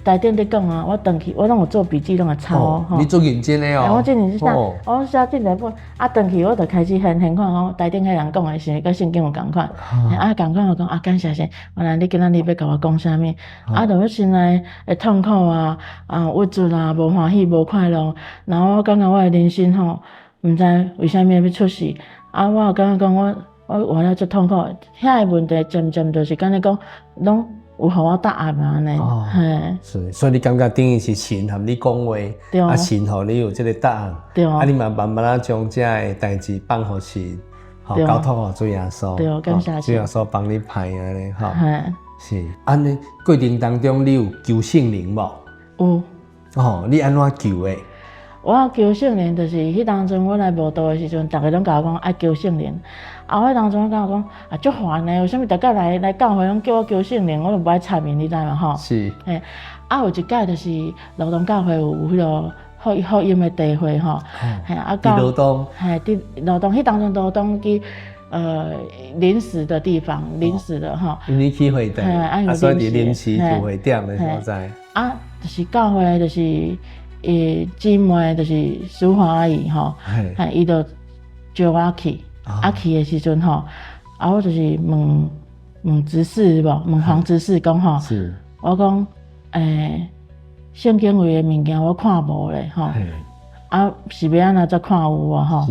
台顶在讲啊，我回去我拢有做笔记，拢会抄。你做认真的哦。我真认真，我写真侪本，回去我就开始现看讲台顶迄人讲的是甲圣经有共款。共款我讲感谢神，原来你今仔日要甲我讲啥物？就我心内会痛苦啊，郁卒啊，无欢喜，无快乐。然后我感觉我的人生吼，毋知为虾米要出事。我有感觉讲我活了足痛苦，遐个问题渐渐就是敢若讲拢。有互我答案安尼，是，所以你感觉等于是神和你讲话，神互你有这个答案，你嘛慢慢将这个代志放互神，交托互主耶稣，主耶稣帮你排安尼，是。安尼过程当中，你有求圣灵无？有。你安怎求的？我求圣灵，就是迄当阵我来慕道的时阵，逐个拢甲我讲爱求圣灵。迄当阵我感觉讲足烦的，为什么逐个来教会拢叫我求圣灵，我都不爱插面，你知嘛吼？是。有一届就是劳动教会有迄个福音的地会吼。劳动。伫劳动迄当阵劳动去临时的地方，临时的吼。你去会店，所以伫临时就会店的所在。就是教会就是。姊妹就是淑华阿姨吼，伊就叫我去，去的时阵吼，我就是问执事无，问黄执事讲吼，我讲圣经位的物件我看无咧吼，啊是要安怎才看有啊吼？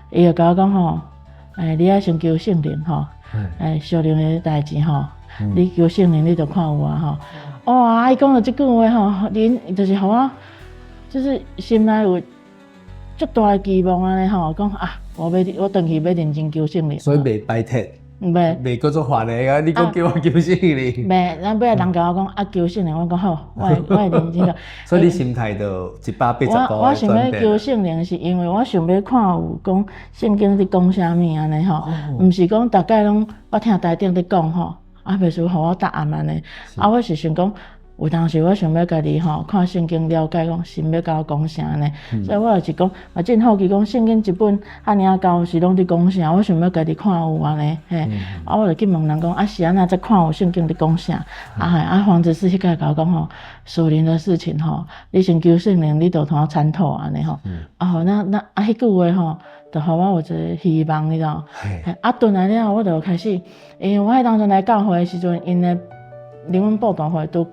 伊就甲我讲吼，你爱先求圣灵吼，属灵的代志吼，你求圣灵你就看有啊吼。哇，伊讲到即句话吼，恁就是互我，就是心内有足大的期望安尼吼，讲啊，我转去要认真求圣灵。所以袂摆脱。袂搁做烦的啊！你讲叫我求圣灵，袂，咱尾仔人甲我讲啊求圣灵，我讲好，我会认真个。所以你心态就180度我想要求圣灵，是因为我想要看有讲圣经伫讲啥物安尼吼，毋是讲大概拢我听台顶伫讲吼，啊袂输互我答案安尼。啊，我是想讲。有当时我想要家己吼看圣经了解讲神要甲我讲啥呢，所以我就是讲嘛真好奇讲圣经一本安尼啊厚是拢伫讲啥，我想要家己看有安尼嘿，啊我就去问人讲啊是安怎才看有圣经伫讲啥，啊黄执事迄个甲我讲吼，属灵的事情吼，你先求圣灵，你就通参透安尼吼，啊好那迄句话吼，就互我有一个希望你知道，啊转来了我就开始，因为我迄当阵来教会的时阵，因的灵恩布道会都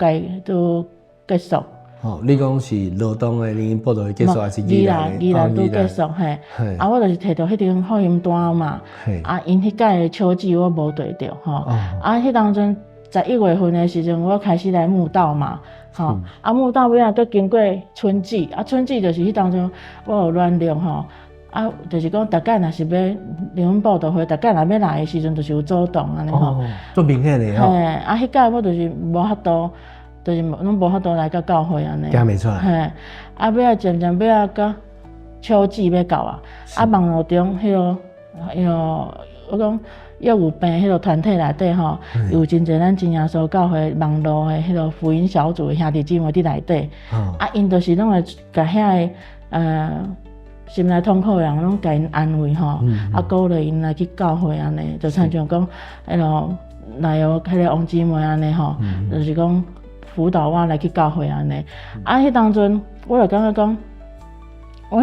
结束。哦，你讲是罗东的灵恩布道会结束，还是宜兰都结束嘿。啊，我就是摕到迄张福音单嘛。啊，因迄届的秋季我无对着吼。啊，迄当阵11月份的时阵，我开始来慕道嘛。吼，啊慕道尾仔搁经过春季，啊春季就是迄当阵我有乱练吼。啊，就是讲，大概若是要灵恩布道会，大概若要来的时阵，就是有走动安尼吼。做明显的吼。嘿，啊，迄届我就是无法度，就是拢无法度来到教会安尼。行袂出来。嘿，啊，尾仔渐渐尾仔到秋季要到啊，啊，网络中迄个，我讲幼有病迄个团体内底吼，有真侪咱真耶稣教会网络的迄个福音小组的兄弟姊妹伫内底。啊，因就是拢会甲遐个心内痛苦的人，拢甲因安慰吼，啊鼓励因来去教会安尼，就亲像讲，迄个内有迄个王姊妹安尼吼，就是讲辅导我来去教会安尼。啊，迄当阵我就感觉讲，我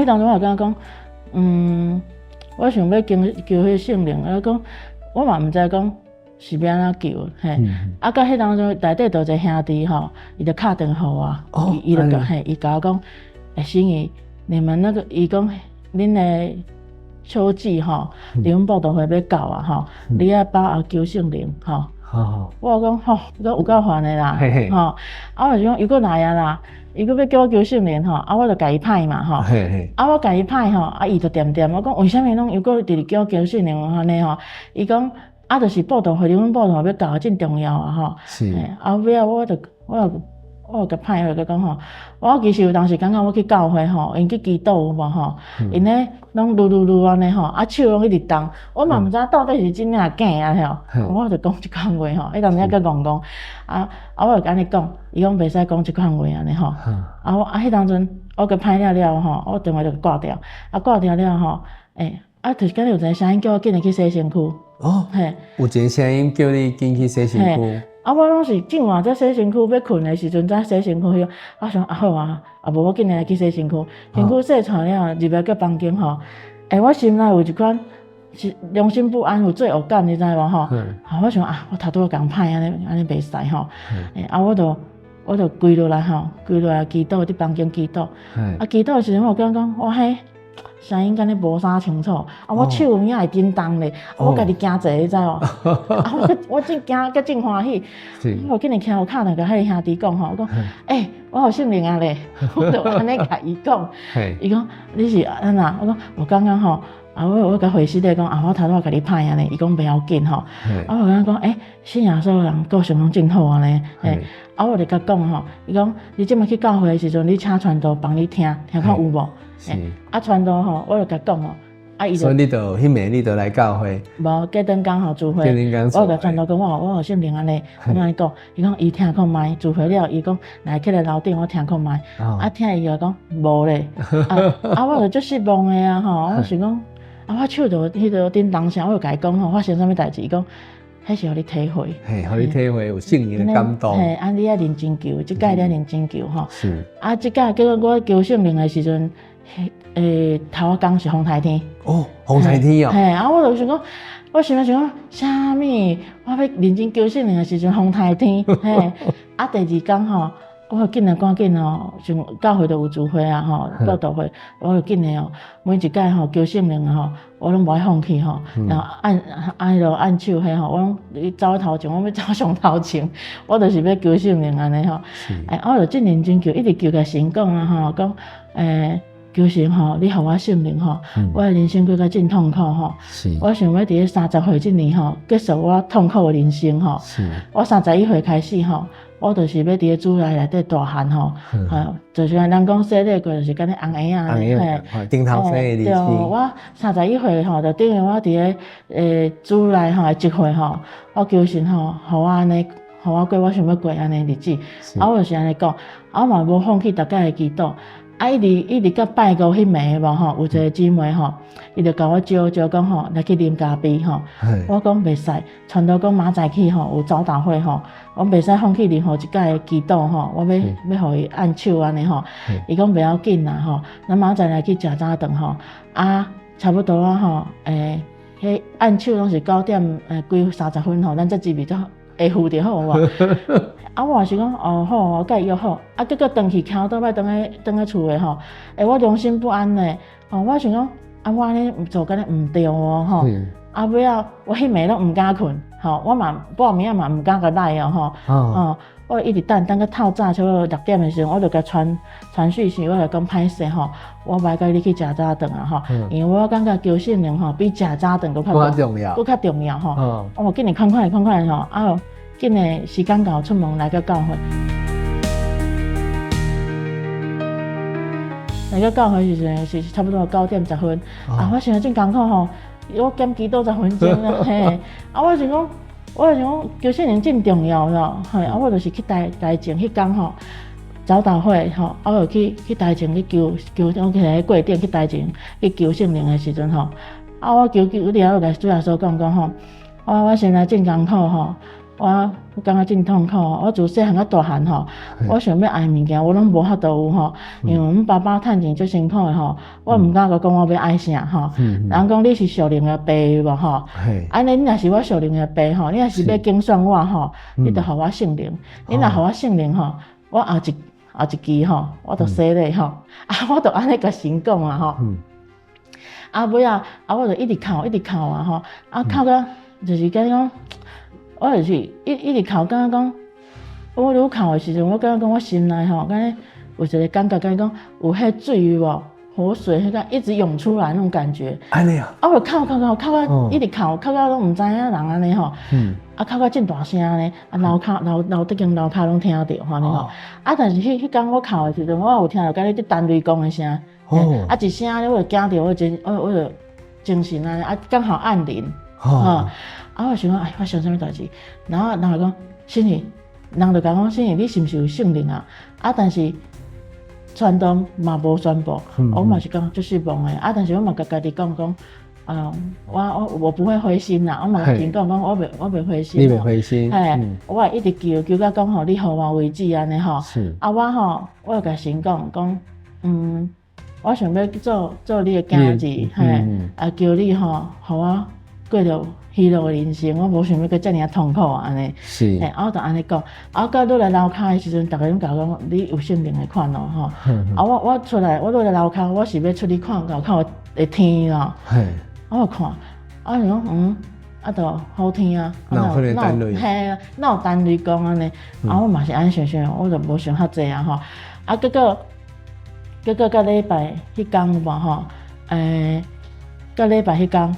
想要求迄圣灵，啊讲我嘛毋知讲是要安怎求嘿。啊，到迄当阵内底就一个兄弟吼，伊就敲电互我，伊就甲伊甲我讲，心仪。你们那个伊讲，恁的秋季吼，灵恩布道会要到啊吼，你爱把握求圣灵吼。我讲吼，有够烦的啦，吼。啊，我就讲，如果来啊啦，伊搁要叫我求圣灵吼，啊，我就甲伊歹嘛吼。啊，我甲伊歹吼，啊，伊就点点，我讲为虾米拢如果直直叫我求圣灵安尼吼？伊讲啊，就是布道会灵恩布道会要到真重要啊吼。是。啊，尾仔我就甲歹，我就讲吼，我其实有当时感觉我去教会吼，因去祈祷有无吼，因咧拢噜安尼吼，啊手拢一直动，我嘛毋知到底是真啊假啊吼，我就讲一款话吼，迄当时还讲讲，我就甲安尼讲，伊讲袂使讲即款话安尼吼，迄当阵我甲歹了吼，我电话就挂掉，挂掉了吼，就是敢有一个声音叫我紧点去洗身躯，嘿，有一个声音叫你紧去洗身躯。我拢是正话在洗身躯要困的时阵才洗身躯迄，我想好啊，无我紧来去洗身躯，身躯洗出了入来个房间吼，我心内有一款是良心不安，有罪恶感，你知无吼？我想我头拄共歹安尼袂使吼，我就跪落来吼，跪落来祈祷伫房间祈祷，祈祷的时阵我感觉讲哇嘿。声音敢若无啥清楚，我手也会震动咧，我家己惊坐，你知无？我真惊，甲真欢喜。我今日徛有敲来甲迄个兄弟讲吼，我讲，我有圣灵啊咧，我就安尼甲伊讲。伊讲你是安怎？我讲我刚刚吼，我甲回师弟讲，我头拄甲你歹安尼，伊讲袂要紧吼。我就讲，信耶稣人个性拢真好安尼。我就甲讲吼，伊讲你即摆去教会的时阵，你请传道帮你听看有无？传道吼，我就甲讲吼，伊就所以你就迄暝你就来教会，无隔顿讲吼聚会，我甲传道讲我有圣灵安尼，我安尼讲，伊讲伊听看觅，聚会了，伊讲来起来楼顶我听看觅，听伊就讲无咧，我就足失望的啊吼，我想讲，我手就迄个叮当声，我就甲伊讲吼，发生啥物代志，伊讲。迄是互你体会，互你体会有圣灵的感动。你要认真求，即届你要认真求吼。是。即届叫我求圣灵的时阵，头一工是风台天。风台天哦。我就想讲，我想讲，啥物？我要认真求圣灵的时阵，风台天。第二工吼，我紧来赶紧吼，像教会都有聚会啊吼，报道会，我就紧来哦，每一届吼求圣灵吼，我拢无爱放弃吼，然后按手迄吼，我拢走头前，我要走上头前，我就是要求圣灵安尼吼，我就真认真求，一直求甲神讲啊吼，讲求神吼，你互我圣灵吼，我的人生过较真痛苦吼，我想要伫咧30岁这年吼，结束我痛苦的人生吼，我31岁开始吼。我就是要伫咧主内底大汉吼，就是人讲洗礼过，就是敢若红婴仔嘿，顶头生的日子。对，我31岁吼，就等于我伫咧主内吼1岁吼，我求神吼，互我安尼，互我过我想要过安尼日子，我就是安尼讲，我嘛无放弃逐家的祈祷。一直到拜五迄暝无吼，有一个姊妹吼，伊就甲我招讲吼，来去啉咖啡吼。我讲袂使，传到讲明早起吼有早祷会吼，我袂使放弃任何一届的祈祷吼，我要互伊按手安尼吼。伊讲袂要紧啦吼，咱明早来去食早顿吼。差不多啊吼，迄按手拢是9点几30分吼，咱这准备都会赴就好无？我也是讲好，我甲伊约好，结果回去徛倒摆倒去厝诶吼，我良心不安咧，我想讲我安尼做敢若毋对吼，尾仔我迄暝拢毋敢困，我嘛半暝嘛毋敢甲来吼，我一直等到透早差不多6点诶时阵，我就甲传讯息，我就讲歹势吼，我袂甲你去食早顿啊吼，因为我感觉求圣灵吼比食早顿佫较重要吼，我紧快吼，紧诶时间到出门来到教会，来到教会时阵是差不多9点10分，我想真艰苦吼，我减祈祷10分钟啦，嘿，我想讲求圣灵真重要咯，嘿，我就是去台前迄天吼早祷会吼，我就去台前去求，我去个过顶去台前去求圣灵诶时阵吼，我求了，我甲主耶稣讲吼，我现在真艰苦吼。我感觉真痛苦，我自细汉到大汉吼，我想要爱物件，我拢无法度有吼，因为阮爸爸趁钱足辛苦的吼，我毋敢讲我要爱啥吼。人讲你是属灵的爸无吼，安尼你若是我属灵的爸吼，你若是要敬选我吼，你着互我圣灵，你若互我圣灵吼，我后一期吼，我着洗礼吼，我着安尼甲神讲啊吼，尾仔我着一直哭啊吼，哭到就是讲。我就是一直哭，感觉讲，我愈哭的时阵，我感觉讲我心内吼，感觉有一个感觉，感觉讲有迄水无活水，迄个一直涌出来那种感觉。安尼啊？我哭到一直哭到拢毋知影人安尼吼，哭到真大声呢，楼骹楼骹拢听到吼，吼。但是迄天我哭的时阵，我有听到敢若伫单雷公的声，一声咧，我就惊到我就精神啊，刚好按铃，我想讲，发生啥物代志？然后讲，心里人就讲心里你是毋是有圣灵啊？但是传道嘛无宣布，我嘛是讲足失望的。但是我嘛甲家己讲，我不会灰心啦。我嘛跟讲我袂灰心。你袂灰心？我会一直求到讲吼，你互我为止安尼吼。是。我有甲神讲，我想要做你的囝子，求你吼，互我过着喜乐的人生，我无想要阁遮尔痛苦安尼。是。我就安尼讲，到落来楼骹的时阵，逐个拢甲我讲，你有圣灵的款咯吼。我出来，我落来楼骹，我是要出去看楼骹的天咯。我就看，我就讲，就好天啊。哪有单雷？哪有单雷讲安尼？我嘛是安想，我就无想遐济啊吼。结果到礼拜迄天嘛吼，到礼拜迄天。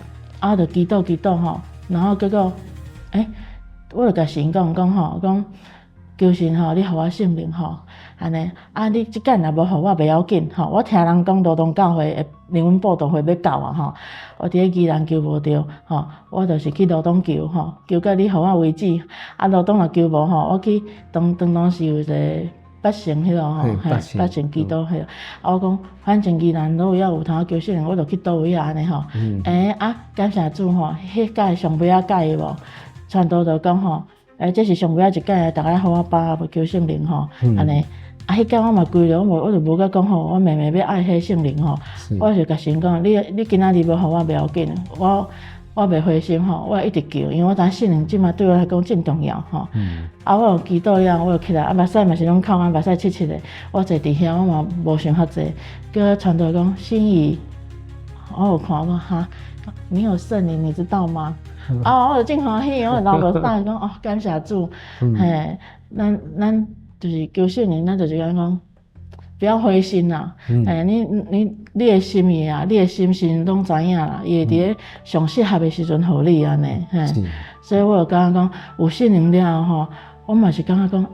就祈祷吼，然后结果，我就甲神讲吼，讲求神吼，你互我圣灵吼，安尼，你即间若无互我袂要紧吼，我听人讲罗东教会的灵恩布道会要到啊吼，我伫咧宜兰求无着吼，我就是去罗东求吼，求到你互我为止，罗东若求无吼，我去当时有一个北城迄落吼，北城基督迄落，我讲反正宜兰倒位仔有通求圣灵，我就去倒位仔安尼吼。感谢主吼，迄届上尾仔届无，传道就讲吼，这是上尾仔一届，大家互我把握求圣灵吼，安尼。迄届我嘛规了，我就无甲讲吼，我妹要爱迄圣灵吼，我就甲神讲，你今仔日要互我袂要紧，我袂灰心吼，我一直求，因为我知圣灵即马对我来讲真重要吼。啊，我有祈祷了，我有起来，啊，目屎嘛是拢哭啊，目屎切切的。我坐伫遐，我嘛无想较济，叫传道讲心仪，我有看讲哈，你有圣灵，你知道吗？我就真欢喜，我流落胆讲哦，感谢主，嘿，咱就是求圣灵，咱就是讲。不要灰心啦，你的心意啊，你的心神拢知影啦，伊会伫咧上适合的时阵互你安尼，所以我就感觉讲有圣灵了吼，我嘛是感觉讲，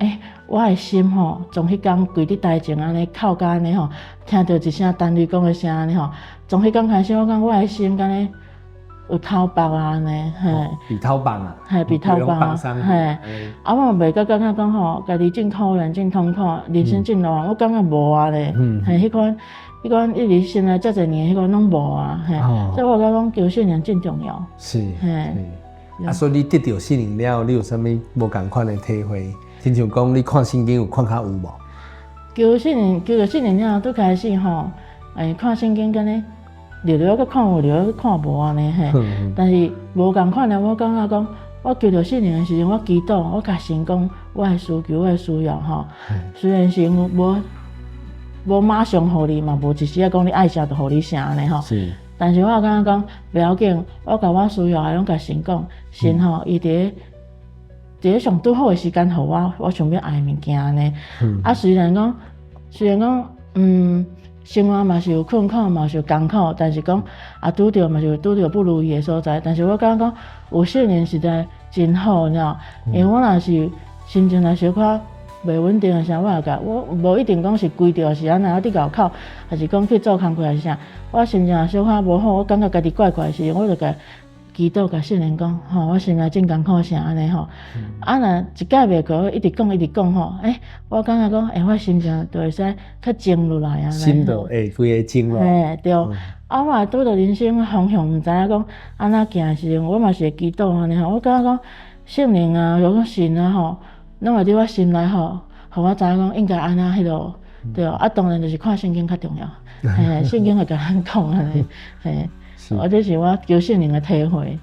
我的心吼，从迄天跪伫台前安尼哭甲安尼吼，听到一声单女讲的声安尼吼，从迄天开始，我感觉我的心敢若有透白啊安尼，比透白啊，比透白啊，我袂个感觉讲吼，家己真可怜、真痛苦，人生真乱，我感觉无啊咧，迄款一直心内遮侪年，迄款拢无啊，所以我感觉讲求圣灵真重要。是，所以你得到圣灵了，你有啥物无共款的体会？亲像讲你看圣经有看较有无？求到圣灵了，拄开始吼，看圣经敢若。聊去看有，聊去看无安尼嘿。但是无共款的，我感觉讲，我求到圣灵的时阵，我祈祷，我甲神讲我的需求，我的需要吼。虽然神无马上互你嘛，无一时啊讲你爱啥就互你啥安尼吼。但是我感觉讲不要紧，我甲我需要的拢甲神讲，神吼伊伫咧上拄好的时间互我想要爱的物件安尼。虽然讲生活嘛是有困苦，嘛是有艰苦，但是讲拄着嘛是有拄着不如意的所在。但是我感觉讲有圣灵实在真好，你知道？因为我若是心情若小可袂稳定的时候，我无一定讲是规条是安那伫咬口，还是讲去做工课还是啥。我心情若小可无好，我感觉家己怪怪的时阵，我就甲祈祷甲圣灵讲，我心内真艰苦啥安尼吼。若一解袂过，我一直讲吼，我感觉讲，我心情就会使较静落来啊。心就会规个静落。对。我也拄着人生方向，毋知影讲安怎行时阵，我嘛是会祈祷安尼吼。我感觉讲圣灵啊，有讲神啊吼，拢会伫我心内吼，互我知影讲应该安怎迄落。对，当然就是看圣经较重要。圣经会甲咱讲安尼，这是我求圣灵的体会。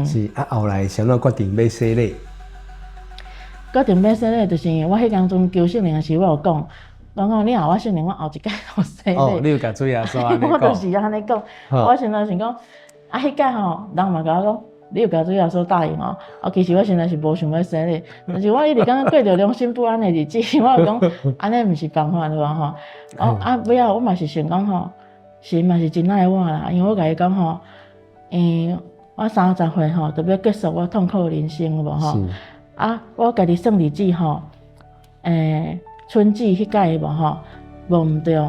是后来谁决定要洗礼？决定要洗礼，就是我迄当中求圣灵的时，我有讲你后我圣灵，我后一届有洗礼。你有甲主耶稣安尼讲？我就是安尼讲。我先来想讲，迄届吼，人嘛甲我讲，你有甲主耶稣答应哦。其实我现在是无想要洗礼，但是我一直感觉过着良心不安的日子，我就讲安尼毋是办法对吧吼？尾仔我嘛是想讲吼。神嘛是真爱我啦，因为我甲伊讲吼，我30岁吼，就要结束我痛苦的人生，有无吼？我家己算日子吼，春季迄届无吼，无毋对，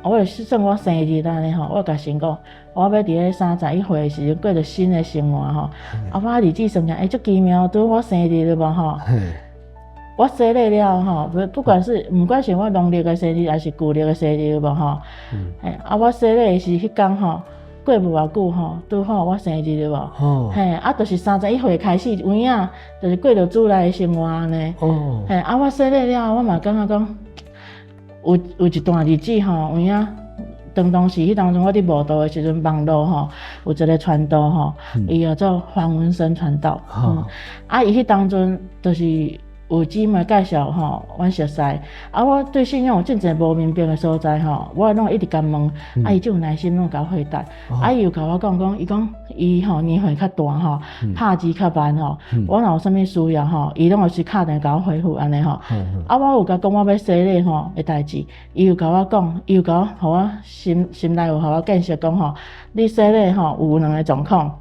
我就算我生日安尼吼，我甲神讲，我要伫咧31岁的时阵过着新的生活吼。我日子算起来，足奇妙，拄我生日了无吼？我洗礼了吼，不管是我农历的生日还是旧历的生日，有无吼？我洗礼是迄天吼，过无偌久吼，拄好我生日了无？就是31岁开始，有影就是过着主内的生活安尼。我洗礼了，我嘛感觉讲，有一段日子吼，有影。当时迄当中，我伫慕道的时阵，网络吼有一个传道吼，伊叫做黄文生传道。伊迄当中就是。有姊妹介绍吼，阮熟悉。我对信仰有真侪无明白的所在吼，我拢一直甲问，伊就有耐心拢甲我回答。伊又甲我讲，伊讲伊吼年岁较大吼，拍字较慢吼，我若有啥物需要吼，伊拢会去敲电甲我回复安尼吼。我有甲讲我要洗礼吼的代志，伊又甲我讲，伊又甲我，互我心内有互我见识讲吼，你洗礼吼有2个状况。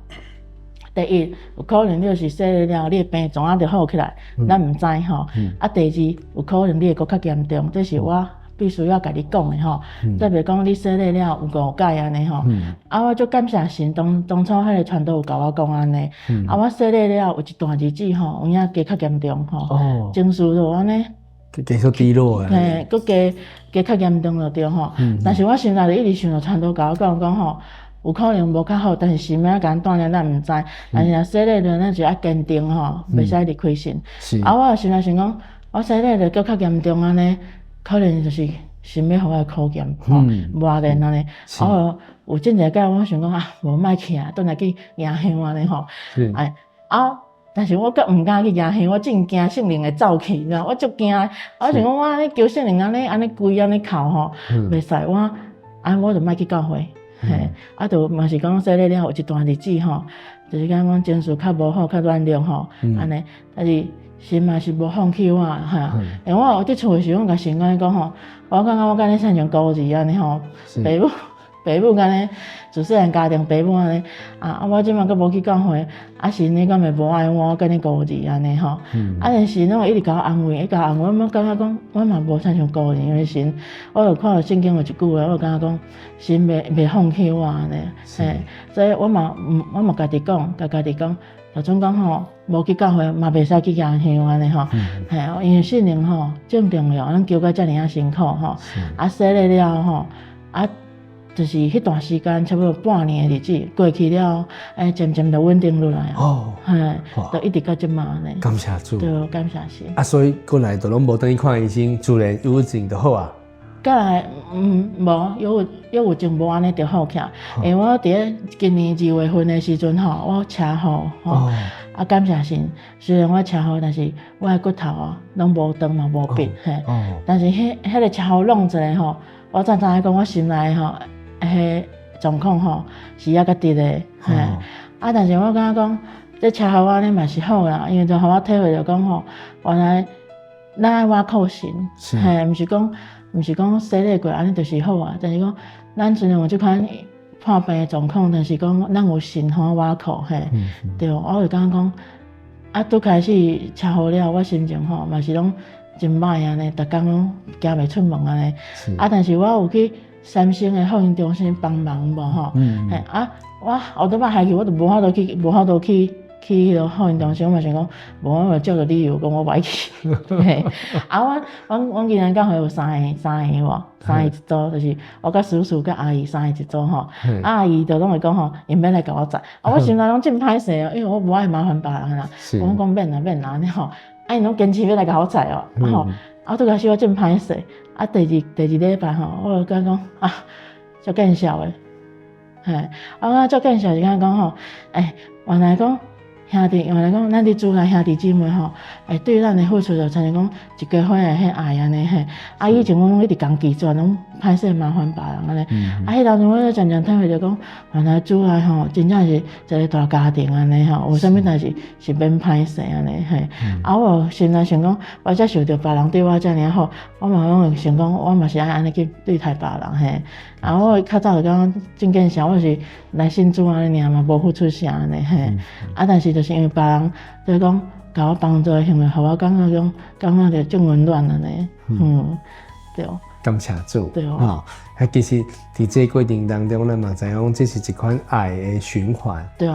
第一，有可能你就是洗礼了，你的病状就好起来，咱毋知吼。第二，有可能你会搁较严重，这是我必须要甲你讲的吼。特别讲你洗礼了有误解安尼吼。我就感谢神，当初迄个传道有甲我讲安尼。我洗礼了有一段日子吼，有影加较严重吼，情绪就安尼。加速低落啊！搁加较严重了对吼。但是我心内就一直想着传道甲我讲吼。有可能无较好，但是神要甲咱锻炼，咱毋知。但是若洗礼了，咱就要坚定吼，袂使离开神。我心内想讲，我洗礼了搁较严重安尼，可能就是心要互我考验，磨练安尼。哦，有真侪摆我想讲啊，无莫去啊，转来去迎香安尼吼。哎但是我阁毋敢去迎香，我真惊圣灵会走去，你知道？我足惊，我想讲我安尼求圣灵安尼跪安尼哭吼，袂使我就莫去教会。就嘛是讲洗礼了有一段日子吼，就是讲情绪较无好，较软弱吼，安尼，但是神嘛是无放弃我因为我伫厝诶时阵，甲神安尼讲吼，我感觉我敢若亲像孤儿安尼吼，爸母安尼自细汉家庭爸母安尼我即满阁无去教会，神你敢会无爱我敢若孤儿安尼吼，但是神一直甲我安慰，我感觉讲我嘛无亲像孤儿，因为神，我就看到圣经有一句话，我就感觉讲神袂放弃我安尼，所以我嘛家己讲，甲家己讲，就总讲吼，无去教会嘛袂使去迎香安尼吼，因为圣灵吼正重要，咱求甲遮尔辛苦吼，洗礼了吼就是迄段时间，差不多半年的日子过去了，渐渐就稳定落来就一直到即马呢。感谢主，对，感谢神。所以过来就拢无等于看医生，自然有症就好啊。过来，无有症无安尼就好起来。因为我伫今年2月份的时阵吼，我车祸感谢神，虽然我车祸，但是我的骨头拢无断嘛无变但是迄个车祸弄一下吼，我早讲我心内吼。迄状况吼是抑较直的，但是我感觉讲，这车祸安尼嘛是好啦，因为就互我体会着讲吼，原来咱爱挖靠神，毋是讲洗礼过安尼就是好啊，但是讲咱虽然有即款破病的状况，但是讲咱有神互我挖靠，对，我就感觉讲，拄开始车祸了，我心情吼嘛是拢真歹安尼，逐工拢行袂出门安尼，但是我有去。三星的福音中心帮忙无吼，我后头摆下去，我就无法度去迄个福音中心，我嘛想讲，无我就找个理由讲我歹去。我今年教会有三个一组，就是我甲叔叔甲阿姨3个一组吼，阿姨就拢会讲吼，因免来甲我载，我心内拢真歹势因为我无爱麻烦别人啦，我讲免啦安尼吼，因拢坚持要来甲我载拄开始我真歹势。第二礼拜吼，我就感觉讲足见效的，我足见效是讲吼，原来讲兄弟，原来讲咱伫主内兄弟姊妹吼，对咱的付出就亲像讲一家伙的迄爱安尼以前我拢一直讲拒绝，拢歹势麻烦别人安尼，迄当中我就渐渐体会着讲，原来主内吼真正是一个大家庭安尼有啥物代志是免歹势安尼我心内想讲，我才受到别人对我遮尔好，我嘛拢会想讲，我嘛是爱安尼去对待别人我较早就讲真见效，我是来信主安尼尔嘛，无付出啥安尼但是就是因为别人就是讲甲我帮助的行为，互我感觉着真温暖安尼，对。感谢主，对其实伫这过程当中，咱嘛知影这是一款爱的循环，对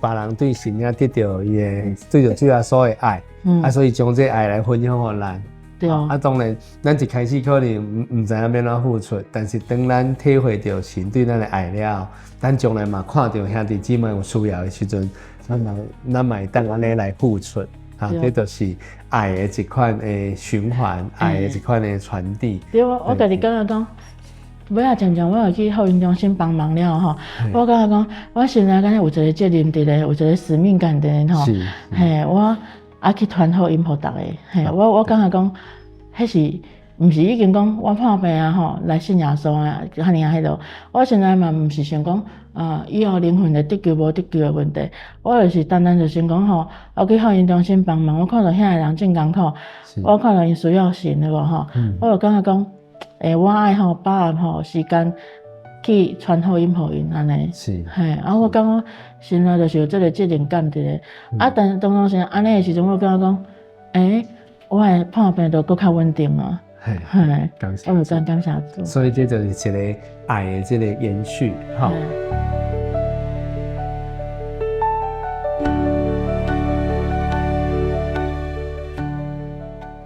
别人对神也得到伊的对着主耶稣的爱，所以将这爱来分享互咱。对当然，咱一开始可能唔知影要怎付出，但是当咱体会到神对咱的爱了，咱将来嘛看到兄弟姊妹有需要的时阵，咱嘛会当安尼来付出，这就是爱的一款的循环，爱的一款的传递。对，我家己感觉讲，尾仔渐渐我又去福音中心帮忙了吼，我感觉讲，我心内敢若有一个责任伫咧，有一个使命感伫咧吼，我。去传福音互逐个，我感觉讲，迄是毋是已经讲我破病吼来信耶稣遐尔迄落，我现在嘛毋是想讲以后灵魂的得救无得救的问题，我就是单单就想讲吼，我去福音中心帮忙，我看到遐个人真艰苦，我看到因需要神对无吼，我就感觉讲，我爱把握时间。去传福音互因安尼，我感觉心内就是有这个责任感伫咧。但是当中是安尼的时阵，我感觉讲，我的破病就搁较稳定啊。感谢，我就感谢主。所以这就是一个爱的这个延续，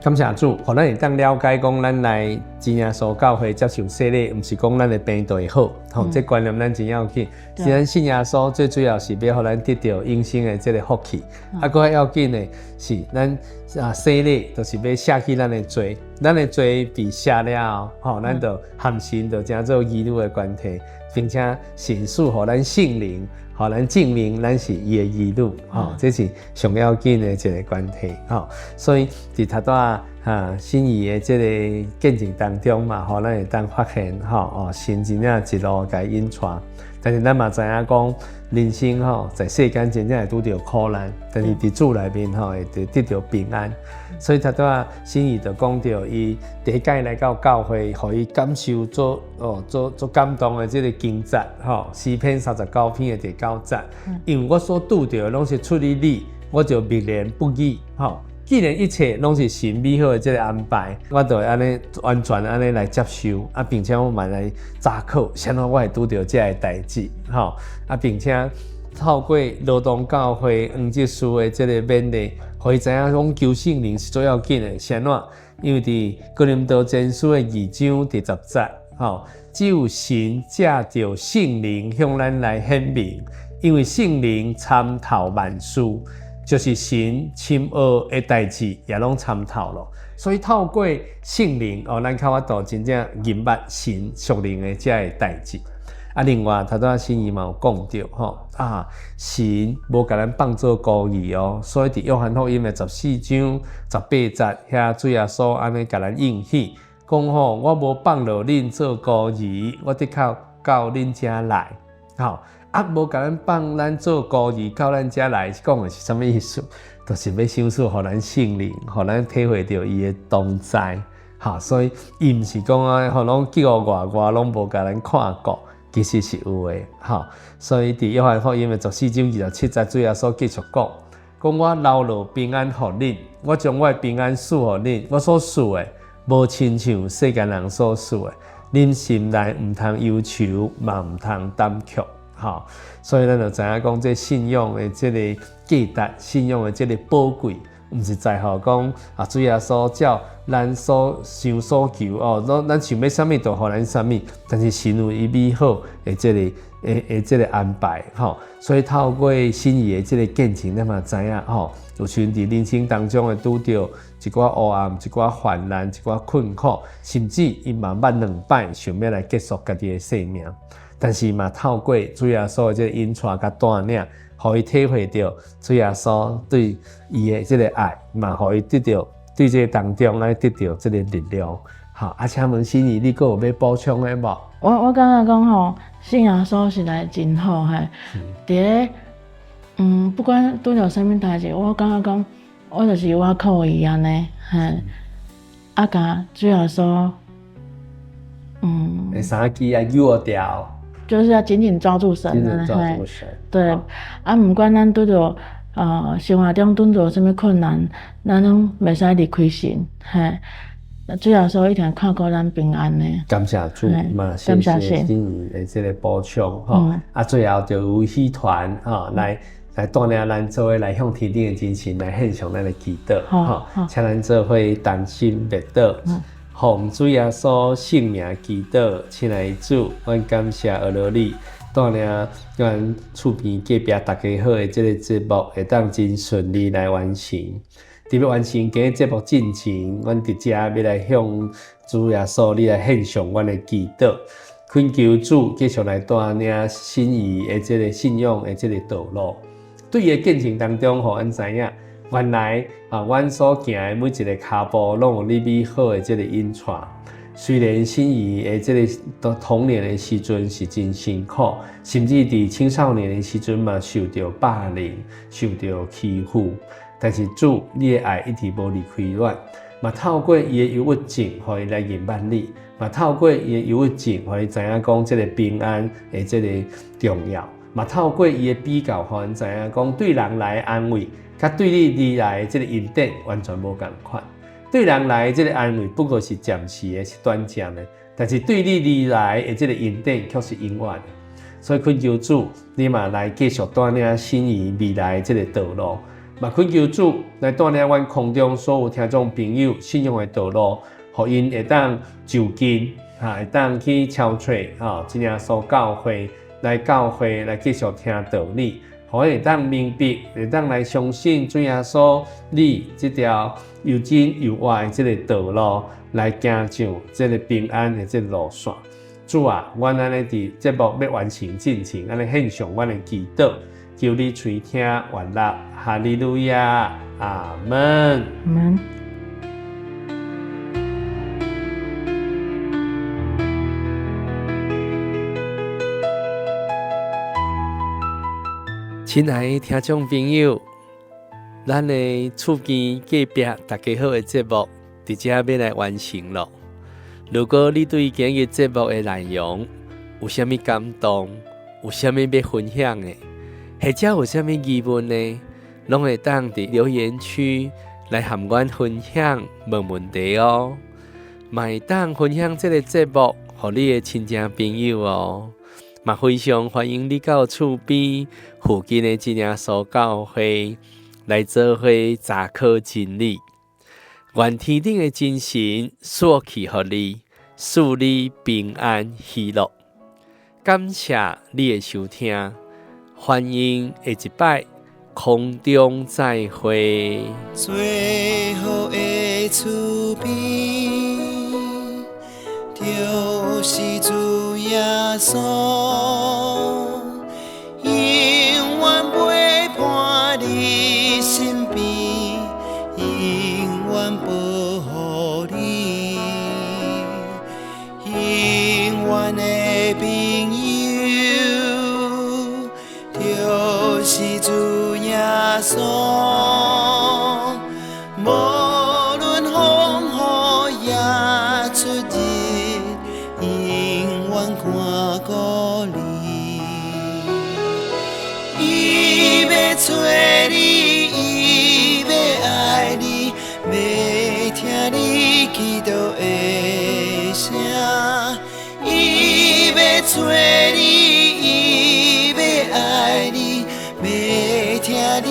感谢主，互咱会当了解讲，咱来真耶稣教会接受洗礼，毋是讲咱的病就会好，吼，这观念咱真要紧。是咱信耶稣，最主要是要互咱得到永生的这个福气。搁要紧的是，咱洗礼就是要卸去咱的罪，咱的罪被卸了，吼，咱就含神就成做儿女的关系，并且神赐互咱圣灵。互咱证明咱是伊的儿女，吼，这是上要紧的一个关系，吼。所以伫头仔心仪的这个见证当中嘛，吼，咱会当发现，吼，神真正一路甲引带。但是咱嘛知影讲，人生吼，在世间真正会拄着苦难，但是伫主内面吼，会得到平安。所以头仔心仪就讲到，伊第一届来到教会，互伊感受做感动的这个经节，吼，诗篇39篇的第9节。因为我所拄着拢是出于你，我就默然不语，吼。既然一切拢是神美好的这个安排，我就会安尼完全安尼来接受，并且我嘛来查考，啥物我会拄到这个代志，吼，并且透过罗东教会黄执事的这个勉励，互伊知影讲求圣灵是最要紧的，啥物？因为伫哥林多前书的2章第10节，吼，只有神借着圣灵向咱来显明，因为圣灵参透万事。就是神深奥的代志也拢参透了，所以透过圣灵咱较法度真正明白神属灵的这个代志。另外头仔新姨嘛有讲到神无甲咱放做孤儿所以伫约翰福音的14章18节遐主耶稣安尼甲咱应许，讲我无放落恁做孤儿，我得靠到恁遮来，无甲咱放咱做孤儿到咱遮来，讲的是啥物意思？就是要享受互咱圣灵，互咱体会到伊的同在。所以伊毋是讲互拢叫我拢无甲咱看过，其实是有的。所以伫约翰福音的14章27节，主耶稣继续讲我留落平安互恁，我将我的平安赐互恁，我所赐的无亲像世间人所赐的，恁心内毋通忧愁，嘛毋通担忧。所以咱就知影讲，这信仰的这个价值，信仰的这个宝贵，毋是在乎讲主耶稣照咱所想所求咱想要啥物就互咱啥物，但是神有伊美好的这个安排所以透过心意的这个见证，咱嘛知影有时伫人生当中会拄到一寡黑暗、一寡患难、一寡困苦，甚至伊嘛捌2摆想要来结束家己的生命。但是嘛，透过主耶稣的这个引带甲带领，互伊体会到主耶稣对伊的这个爱，嘛，互伊得到对这个当中来得到这个力量。请问心怡，你还有要补充的无？我感觉讲信耶稣实在真好伫不管拄着啥物代志，我感觉讲我就是我靠伊安尼甲主耶稣三支握掉。就是要紧紧抓住神对不管咱拄着生活中拄着什么困难，咱拢袂使离开神主耶稣一定看顾咱平安的。感谢主嘛，谢谢心怡的这个补充最后就有戏团来带领咱做伙来向天顶的真神来献上咱的祈祷请咱做伙同心默祷。奉主耶稣圣名祈祷，亲爱的主，阮感谢阿罗你带领阮厝边隔壁大家好的这个节目会当真顺利来完成。特别完成今日节目进前，阮伫遮要来向主耶稣你来献上阮的祈祷，恳求主继续来带领心仪的这个信仰的这个道路。对伊的见证当中，互阮知影。原来阮所行的每一个脚步，拢有你美好的这个引带。虽然心仪的这个童年的时阵是真辛苦，甚至伫青少年的时阵嘛受到霸凌、受到欺负，但是主你的爱一直无离开阮。嘛透过伊的忧郁症，互伊来认捌你；嘛透过伊的忧郁症，互伊知影讲这个平安的这个重要；嘛透过伊的比较，互因知影讲对人来的安慰。甲对你而来的这个恩典完全无同款，对人来的这个安慰不过是暂时的，是短暂的，但是对你而来的这个恩典却是永远的。所以恳求主，你嘛来继续带领心仪未来的这个道路，嘛恳求主来带领阮空中所有听众朋友信仰的道路，互因会当就近，会当去敲吹真耶稣教会来继续听道理，互会当明白，会当来相信主耶稣你这条又真又活的这个道路，来行上这个平安的这个路线。主啊，阮安尼伫节目要完成进程，安尼献上阮的祈祷，求你垂听愿纳，哈利路亚，阿门。阿门。亲爱的听众朋友，咱的厝边隔壁大家好的节目，伫遮要来完成咯。如果你对今日节目的内容有啥物感动，有啥物要分享的，或者有啥物疑问呢，拢会当伫留言区来和阮分享问问题哦。嘛会当分享这个节目，互你的亲戚朋友哦。嘛非常欢迎你到厝边附近的真耶稣教会来做伙查考真理。愿天顶的真神所赐予你，使你平安喜乐。感谢你的收听，欢迎下一摆空中再会。最后的厝边，就是主耶稣，永远陪伴你身边，永远保护你，永远的朋友，就是主耶稣。无论风雨也出日，永远看顾你。伊要找你，伊要爱你，要听你祈祷的声。伊要找你，伊要爱你，要听你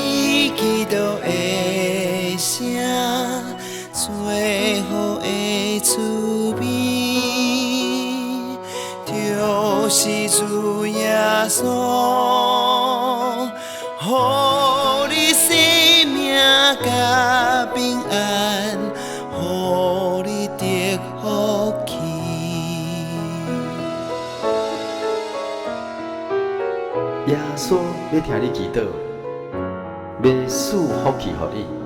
祈祷的声。最好的厝边，就是主耶稣，予你生命甲平安，予你得福气。耶稣要听你祈祷，要赐福气予你。